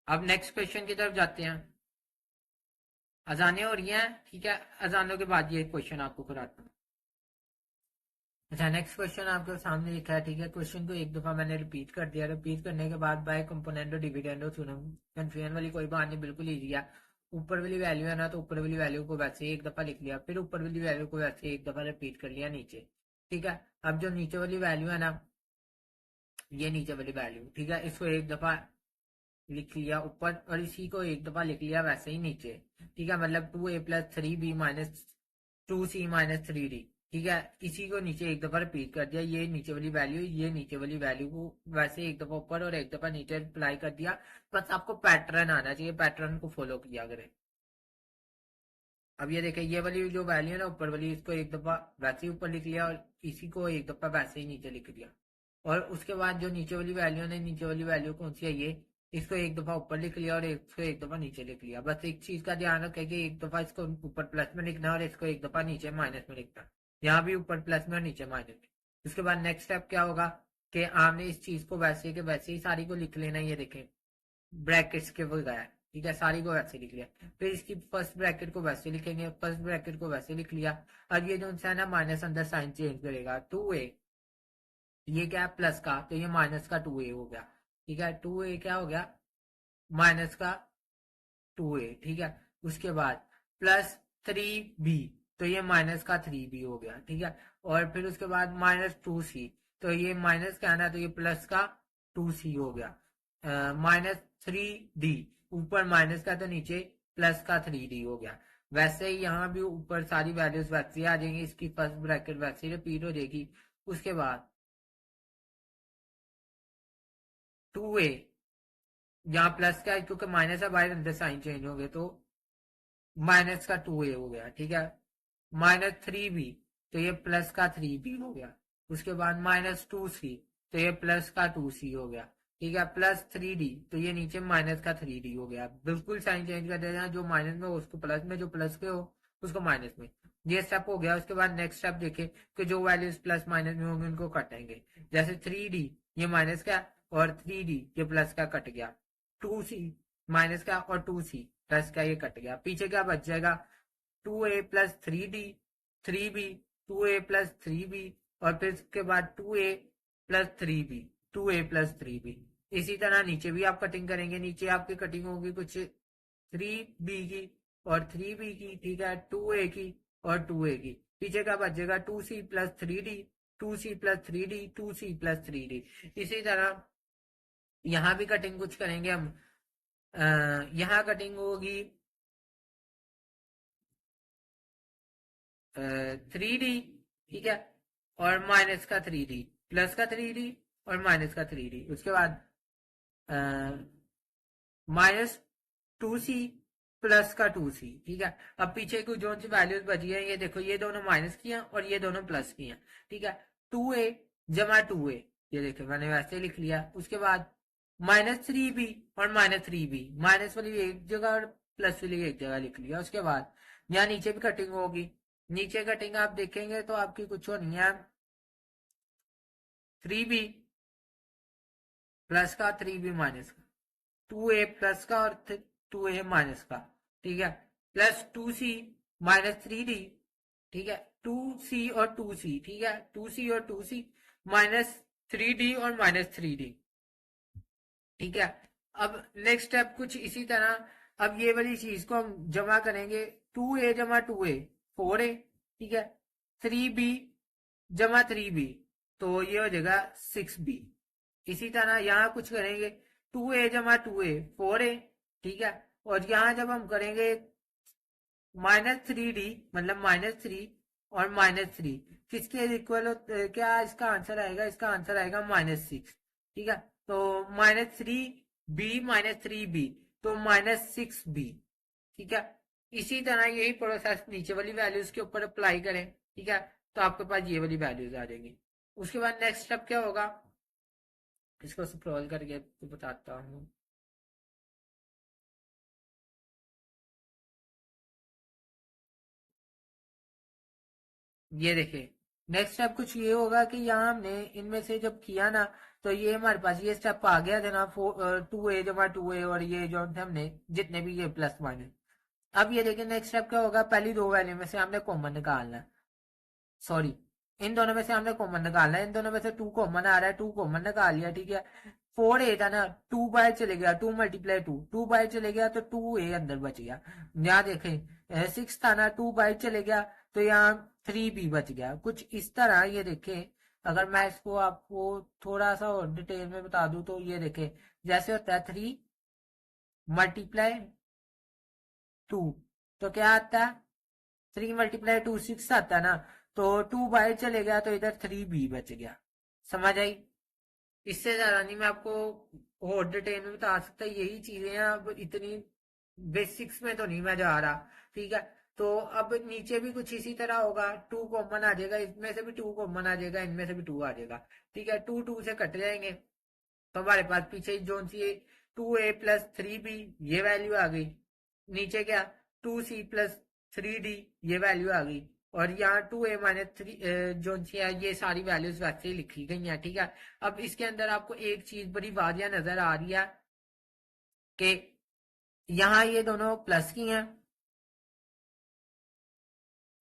अब नेक्स्ट क्वेश्चन की तरफ जाते हैं। अजानें हो रही हैं, ठीक है, अजानों के बाद ये क्वेश्चन आपको कराता हूँ। अच्छा, नेक्स्ट क्वेश्चन आपके सामने लिखा है, ठीक है। क्वेश्चन को एक दफा मैंने रिपीट कर दिया, रिपीट करने के बाद by component dividend theorem, confusion वाली कोई बात नहीं, बिल्कुल ईजी है। ऊपर वाली वैल्यू है ना तो ऊपर वाली वैल्यू को वैसे एक दफा लिख लिया, फिर ऊपर वाली वैल्यू को वैसे एक दफा रिपीट कर लिया नीचे, ठीक है। अब जो नीचे वाली वैल्यू है ना, ये नीचे वाली वैल्यू, ठीक है, इसको एक दफा लिख लिया ऊपर, और इसी को एक दफा लिख लिया वैसे ही नीचे, ठीक है। मतलब 2a plus 3b minus 2c minus 3d, ठीक है। इसी को नीचे एक दफा रिपीट कर दिया, ये नीचे वाली वैल्यू, ये नीचे वाली वैल्यू को वैसे एक दफा ऊपर और एक दफा नीचे अप्लाई कर दिया। बस आपको पैटर्न आना चाहिए, पैटर्न को फॉलो किया करें। अब ये देखें, ये वाली जो वैल्यू है ना ऊपर वाली, इसको एक दफा वैसे ही ऊपर लिख लिया, और इसी को एक दफा वैसे ही नीचे लिख दिया, और उसके बाद जो नीचे वाली वैल्यू है, नीचे वाली वैल्यू कौन सी है ये, इसको एक दफा ऊपर लिख लिया और इसको एक दफा नीचे लिख लिया। बस एक चीज का ध्यान रखें कि एक दफा इसको ऊपर प्लस में लिखना है और इसको एक दफा नीचे माइनस में लिखना है, यहाँ भी ऊपर प्लस में और नीचे माइनस में। उसके बाद नेक्स्ट स्टेप क्या होगा कि आपने इस चीज को वैसे के वैसे ही सारी को लिख लेना है, ये देखें ब्रैकेट्स के बगैर, ठीक है, सारी को वैसे लिख लिया। फिर इसकी फर्स्ट ब्रैकेट को वैसे लिखेंगे, फर्स्ट ब्रैकेट को वैसे लिख लिया। अब ये जो है ना माइनस अंदर साइन चेंज करेगा, 2a, ये क्या है प्लस का, तो ये माइनस का 2a हो गया, ठीक है। 2a क्या हो गया, माइनस का 2a, ठीक है। उसके बाद प्लस 3b, तो ये माइनस का 3b हो गया, ठीक है। और फिर उसके बाद माइनस 2c, तो ये माइनस का है ना तो ये प्लस का 2c हो गया। माइनस 3d, ऊपर माइनस का तो नीचे प्लस का 3d हो गया। वैसे ही यहाँ भी ऊपर सारी वैल्यूज वैसे आ जाएंगी, इसकी फर्स्ट ब्रैकेट वैसे रिपीट हो जाएगी। उसके बाद 2a, यहाँ प्लस का है क्योंकि माइनस है बाहर, अंदर साइन चेंज हो गए, तो माइनस का 2a हो गया, ठीक है। माइनस 3b, तो ये प्लस का 3b हो गया। उसके बाद माइनस 2c, तो ये प्लस का 2c हो गया, ठीक है। प्लस 3d, तो ये नीचे माइनस का 3d हो गया। बिल्कुल साइन चेंज कर देना, जो माइनस में हो उसको प्लस में, जो प्लस के हो उसको माइनस में। ये स्टेप हो गया। उसके बाद नेक्स्ट स्टेप देखें कि जो वैल्यूज प्लस माइनस में होंगे उनको कटेंगे। जैसे 3d ये माइनस का और 3d ये प्लस का कट गया, 2c माइनस का और 2c प्लस का, ये कट गया। पीछे क्या बच जाएगा, 2a plus 3d 3b, 2a plus 3b, और फिर उसके बाद 2a plus 3b, 2a plus 3b। इसी तरह नीचे भी आप कटिंग करेंगे, नीचे आपकी कटिंग होगी कुछ 3b की और 3b की, ठीक है, 2a की और 2a की। पीछे क्या बचेगा, 2c plus 3d, 2c plus 3d, 2c plus 3d। इसी तरह यहाँ भी कटिंग कुछ करेंगे हम। यहाँ कटिंग होगी 3d, ठीक है, और माइनस का 3d, प्लस का 3d और माइनस का 3d। उसके बाद माइनस 2c प्लस का 2c, ठीक है। अब पीछे कुछ जो सी वैल्यूज बची है, ये देखो, ये दोनों माइनस की हैं और ये दोनों प्लस की हैं, ठीक है। 2a जमा 2a, ये देखो मैंने वैसे लिख लिया। उसके बाद माइनस 3b और माइनस 3b, माइनस वाली एक जगह और प्लस वाली एक जगह लिख लिया। उसके बाद यहाँ नीचे भी कटिंग होगी। नीचे कटिंग आप देखेंगे तो आपकी कुछ होनी है 3b प्लस का, 3b माइनस का, 2a प्लस का और 2a माइनस का, ठीक है, प्लस 2c माइनस 3d, ठीक है, 2c और 2c, ठीक है, 2c और 2c माइनस 3d और माइनस 3d, ठीक है। अब नेक्स्ट स्टेप कुछ इसी तरह, अब ये वाली चीज को हम जमा करेंगे, 2a जमा 2a 4a, ठीक है, 3b जमा 3b, तो ये हो जाएगा 6b। इसी तरह यहाँ कुछ करेंगे, 2a जमा 2a 4a, ठीक है, और यहाँ जब हम करेंगे -3d मतलब -3 और -3 किसके इक्वल, क्या इसका आंसर आएगा, इसका आंसर आएगा -6, ठीक है। तो -3b -3b, तो -6b, ठीक है। इसी तरह यही प्रोसेस नीचे वाली वैल्यूज के ऊपर अप्लाई करें, ठीक है, तो आपके पास ये वाली वैल्यूज आ जाएंगी। उसके बाद नेक्स्ट स्टेप क्या होगा, इसको स्क्रॉल करके बताता हूँ। ये देखिए, नेक्स्ट स्टेप कुछ ये होगा कि यहाँ हमने इनमें से जब किया ना, तो ये हमारे पास ये स्टेप आ गया था ना, 2a जमा 2a, और ये जो थे हमने जितने भी ये प्लस माइनस। अब ये देखिए नेक्स्ट स्टेप क्या होगा, पहली दो वैल्यू में से हमने कॉमन निकालना है। सॉरी, इन दोनों में से हमने कॉमन निकालना है। इन दोनों में से 2 कॉमन आ रहा है, 2 कॉमन निकाल लिया, ठीक है। 4a था ना, 2 बाहर चले गया, 2 मल्टीप्लाई 2, 2 बाहर चले गया तो 2a अंदर बच गया। यहाँ देखें 6 था ना, 2 बाहर चले गया तो यहाँ 3b बच गया। कुछ इस तरह ये देखें, अगर मैं इसको आपको थोड़ा सा और डिटेल में बता दूं तो ये देखें, जैसे होता है 3 मल्टीप्लाई 2, तो क्या आता है, 3 × 2 6 आता है ना, तो 2 बाहर चले गया तो इधर 3b बच गया। समझ आई। इससे ज्यादा नहीं मैं आपको और डिटेल में बता सकता, यही चीजें हैं। अब इतनी बेसिक्स में तो नहीं मैं जा रहा, ठीक है। तो अब नीचे भी कुछ इसी तरह होगा, 2 कॉमन आ जाएगा, इसमें से भी 2 कॉमन आ जाएगा, इनमें से भी 2 आ जाएगा, ठीक है। 2 2 से कट जाएंगे तो हमारे पास पीछे जो सी 2a प्लस 3b, ये वैल्यू आ गई। नीचे क्या, 2c प्लस 3d, ये वैल्यू आ गई। और यहाँ 2a माइनस 3 जो सी है, ये सारी वैल्यूज वैसे ही लिखी गई हैं, ठीक है। अब इसके अंदर आपको एक चीज बड़ी वादिया नजर आ रही है कि यहाँ ये दोनों प्लस की हैं,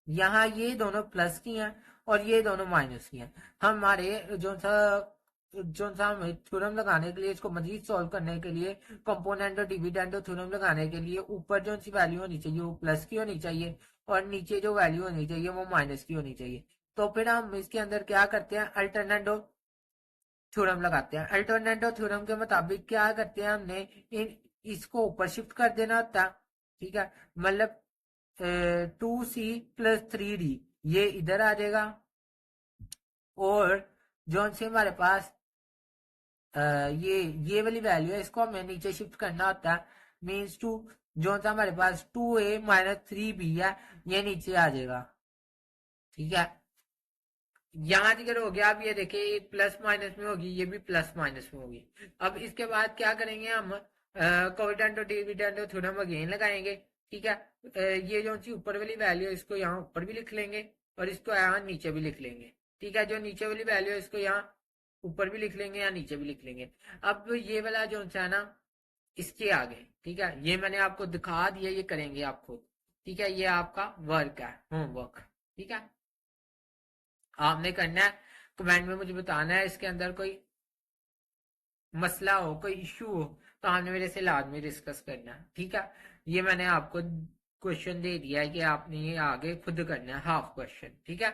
यहाँ ये दोनों प्लस की हैं और ये दोनों माइनस की हैं। हमारे जो सा हमें थ्योरम लगाने के लिए, इसको मजीद सॉल्व करने के लिए, कंपोनेंट और डिविडेंड और थ्योरम लगाने के लिए, ऊपर जो सी वैल्यू होनी चाहिए वो प्लस की होनी चाहिए और नीचे जो वैल्यू होनी चाहिए वो माइनस की होनी चाहिए। तो फिर हम इसके अंदर क्या करते हैं, अल्टरनेटो थ्योरम लगाते हैं। अल्टरनेटो थ्योरम के मुताबिक क्या करते हैं, हमने इसको ऊपर शिफ्ट कर देना होता है, ठीक है। मतलब 2c प्लस 3d, ये इधर आ जाएगा, और जो से हमारे पास अ, ये वाली वैल्यू है, इसको हमें नीचे शिफ्ट करना होता है। मीन्स टू जो सा हमारे पास 2a माइनस 3b है, ये नीचे आ जाएगा, ठीक है। यहाँ अगर हो गया, अब ये देखिए, ये प्लस माइनस में होगी, ये भी प्लस माइनस में होगी। अब इसके बाद क्या करेंगे हम, कोविडेंट और डिविडेंट और थ्योरम अगेन लगाएंगे, ठीक है। ये जो सी ऊपर वाली वैल्यू है, इसको यहाँ ऊपर भी लिख लेंगे और इसको यहाँ नीचे भी लिख लेंगे, ठीक है। जो नीचे वाली वैल्यू है, इसको यहाँ ऊपर भी लिख लेंगे या नीचे भी लिख लेंगे। अब ये वाला जो है ना, इसके आगे, ठीक है, ये मैंने आपको दिखा दिया, ये करेंगे आप खुद, ठीक है। ये आपका वर्क है, होमवर्क, ठीक है, आपने करना है। कमेंट में मुझे बताना है इसके अंदर कोई मसला हो, कोई इशू हो, तो आपने मेरे से लाजमी डिस्कस करना है, ठीक है। ये मैंने आपको क्वेश्चन दे दिया है कि आपने ये आगे खुद करना है, हाफ क्वेश्चन, ठीक है।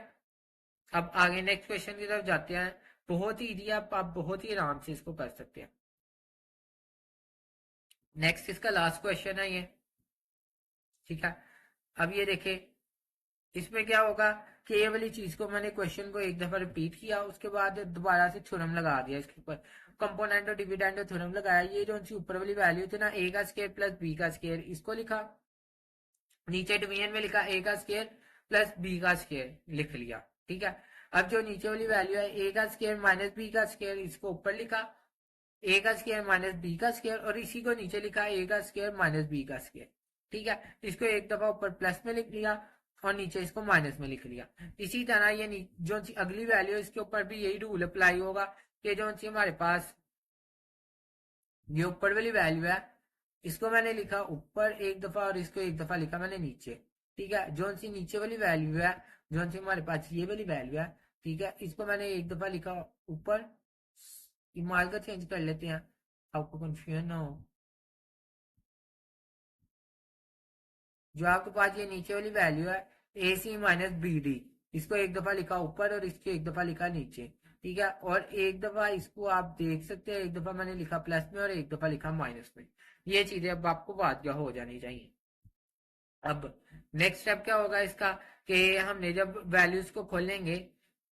अब आगे नेक्स्ट क्वेश्चन की तरफ जाते हैं। बहुत ही इजी है, आप बहुत ही आराम से इसको कर सकते हैं। नेक्स्ट इसका लास्ट क्वेश्चन है ये, ठीक है। अब ये देखे, इसमें क्या होगा कि ये वाली चीज को मैंने क्वेश्चन को एक दफा रिपीट किया, उसके बाद दोबारा से थ्योरम लगा दिया इसके ऊपर, कंपोनेंट और डिविडेंड और थ्योरम लगाया। ये जो सी ऊपर वाली वैल्यू थी ना, ए का स्केयर प्लस बी का स्केयर, इसको लिखा, नीचे डिवीजन में लिखा ए का स्केयर प्लस बी का स्केयर लिख लिया, ठीक है। अब जो नीचे वाली वैल्यू है ए का स्केयर माइनस बी का स्केयर, इसको ऊपर लिखा, ए का स्केयर माइनस बी का स्केयर, और इसी को नीचे लिखा ए का स्केयर माइनस बी का स्केयर, ठीक है। इसको एक दफा ऊपर प्लस में लिख लिया और नीचे इसको माइनस में लिख लिया। इसी तरह ये जो अगली वैल्यू है इसके ऊपर भी यही रूल अप्लाई होगा कि जो हमारे पास ये ऊपर वाली वैल्यू है, इसको मैंने लिखा ऊपर एक दफा और इसको एक दफा लिखा मैंने नीचे, ठीक है। जो सी नीचे वाली वैल्यू है, जो सी हमारे पास ये वाली वैल्यू है, ठीक है, इसको मैंने एक दफा लिखा ऊपर, मार्कर चेंज कर लेते हैं, आपको कंफ्यूजन ना हो। जो आपके पास ये नीचे वाली वैल्यू है A C minus B D, इसको एक दफा लिखा ऊपर और इसको एक दफा लिखा नीचे, ठीक है। और एक दफा इसको आप देख सकते हैं, एक दफा मैंने लिखा प्लस में और एक दफा लिखा माइनस में। ये चीजें अब आपको वाक़या हो जानी चाहिए। अब नेक्स्ट स्टेप क्या होगा इसका, कि हमने जब वैल्यूज को खोलेंगे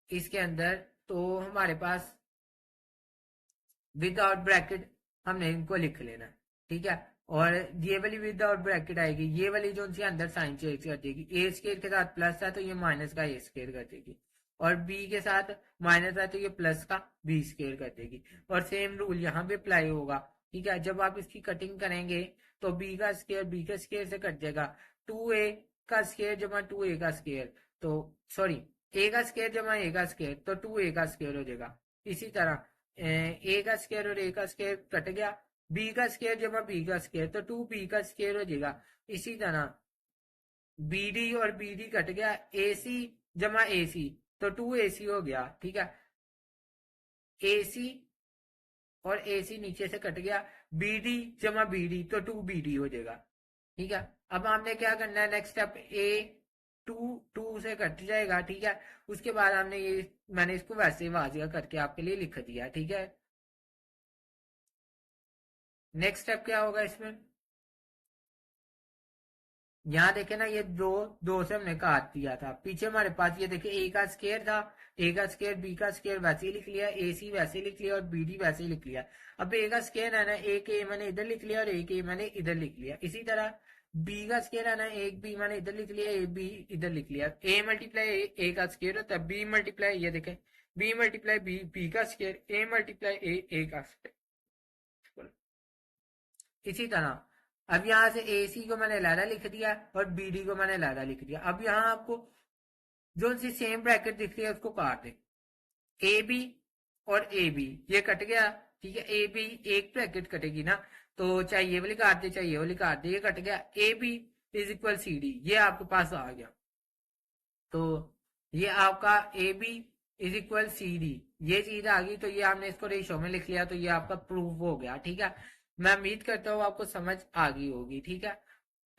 इसके अंदर, तो हमारे पास विदाउट ब्रैकेट हमने इनको लिख लेना, ठीक है। और ये वाली विदाउट ब्रैकेट आएगी, ये वाली जो सी अंदर साइन चेंज कर देगी, ए स्केयर के साथ प्लस है तो ये माइनस का ए स्केयर कर देगी, और बी के साथ माइनस है तो ये प्लस का बी स्केयर कर देगी। और सेम रूल यहाँ पे अप्लाई होगा, ठीक है। जब आप इसकी कटिंग करेंगे तो बी का स्केयर से कट जाएगा, टू ए का स्केयर जमा टू ए का स्केयर, तो सॉरी, ए का स्केयर जमा ए का स्केयर, तो टू ए का स्केयर हो जाएगा। इसी तरह ए का स्केयर और ए का स्केयर कट गया, बी का स्केयर जमा बी का स्केयर, तो टू बी का स्केयर हो जाएगा। इसी तरह बी डी और बी डी कट गया, ए सी जमा ए सी, तो टू ए सी हो गया, ठीक है। ए सी और ए सी नीचे से कट गया, बी डी जमा बी डी, तो टू बी डी हो जाएगा, ठीक है। अब हमने क्या करना है, next step, A two two से कट जाएगा, ठीक है। उसके बाद हमने ये, मैंने इसको वैसे ही वाजिया करके आपके लिए लिख दिया, ठीक है। नेक्स्ट स्टेप क्या होगा इसमें, यहाँ देखे ना, ये दो दो से हमने काट दिया था, पीछे हमारे पास ये देखे ए का स्केयर था, ए का स्केयर बी का स्केयर वैसे ही लिख लिया, ए सी वैसे ही लिख लिया और बी डी वैसे ही लिख लिया। अब ए का स्केयर है ना, एक ए मैंने इधर लिख लिया और एक ए मैंने इधर लिख लिया। इसी तरह बी का स्केयर है ना, एक बी मैंने इधर लिख लिया, ए बी इधर लिख लिया। ए मल्टीप्लाई ए का स्केयर होता है, बी मल्टीप्लाई, ये देखे, बी मल्टीप्लाई बी का स्केयर, ए मल्टीप्लाई ए का स्केयर। इसी तरह अब यहां से ए सी को मैंने लैदा लिख दिया और बी डी को मैंने लैदा लिख दिया। अब यहां आपको जो सी सेम ब्रैकेट दिख रही है उसको काट दे, ए बी और ए बी ये कट गया, ठीक है। ए बी एक ब्रैकेट कटेगी ना, तो चाहे ये वाली काट दे चाहे ये वाली काट दे, ये कट गया। A B is equal C D, ये आपके पास आ गया, तो ये आपका A B is equal C D, ये चीज आ गई, तो ये आपने इसको रेशो में लिख लिया, तो ये आपका प्रूफ हो गया, ठीक है। मैं उम्मीद करता हूँ आपको समझ आ गई होगी, ठीक है।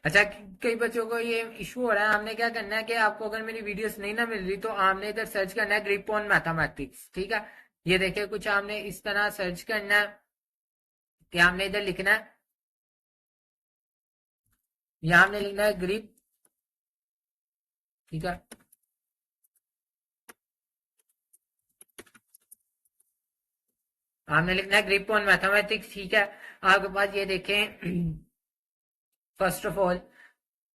अच्छा, कई बच्चों को ये इशू हो रहा है, हमने क्या करना है कि आपको अगर मेरी वीडियोस नहीं ना मिल रही तो आपने इधर सर्च करना है ग्रिप ऑन मैथमेटिक्स, ठीक है। ये देखिए, कुछ आपने इस तरह सर्च करना है कि आपने इधर लिखना है, यहाँ हमने लिखना है ग्रिप, ठीक है। आपने लिखना है ग्रिप ऑन मैथमेटिक्स, ठीक है। आपके पास ये देखें, फर्स्ट ऑफ ऑल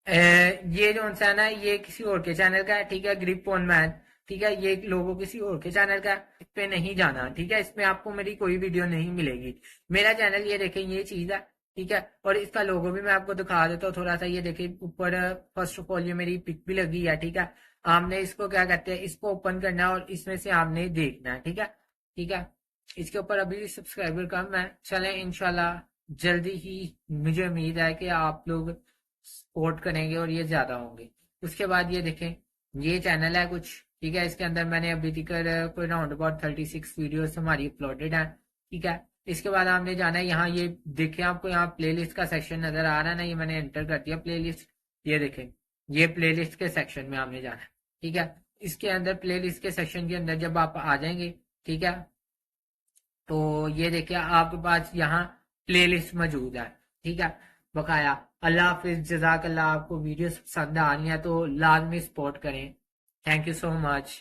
ये जो है ना, ये किसी और के चैनल का है, ठीक है, ग्रिप ऑन मैथ, ठीक है। ये लोगो किसी और के चैनल का, इस पे नहीं जाना, ठीक है। इसमें आपको मेरी कोई वीडियो नहीं मिलेगी। मेरा चैनल ये देखें, ये चीज है, ठीक है। और इसका लोगो भी मैं आपको दिखा देता हूँ थोड़ा सा, ये देखिए ऊपर फर्स्ट ऑफ ऑल ये मेरी पिक भी लगी है, ठीक है। आपने इसको क्या कहते हैं, इसको ओपन करना है और इसमें से आपने देखना है, ठीक है, ठीक है। इसके ऊपर अभी सब्सक्राइबर कम है, चले इंशाल्लाह जल्दी ही मुझे उम्मीद है कि आप लोग सपोर्ट करेंगे और ये ज्यादा होंगे। उसके बाद ये देखें, ये चैनल है कुछ, ठीक है, इसके अंदर मैंने अभी तक कोई राउंड अबाउट 36 वीडियोस हमारी अपलोडेड है, ठीक है। इसके बाद आपने जाना है यहाँ, ये देखें आपको यहाँ प्लेलिस्ट का सेक्शन नजर आ रहा है ना, ये मैंने एंटर कर दिया प्लेलिस्ट। ये देखें, ये प्लेलिस्ट के सेक्शन में आपने जाना है, ठीक है। इसके अंदर प्लेलिस्ट के सेक्शन के अंदर जब आप आ जाएंगे, ठीक है, तो ये देखिए आपके पास यहाँ प्लेलिस्ट मौजूद है, ठीक है, बकाया। अल्लाह हाफिज, जजाक अल्लाह। आपको वीडियो पसंद आ रही है तो लाजमी सपोर्ट करें। Thank you so much.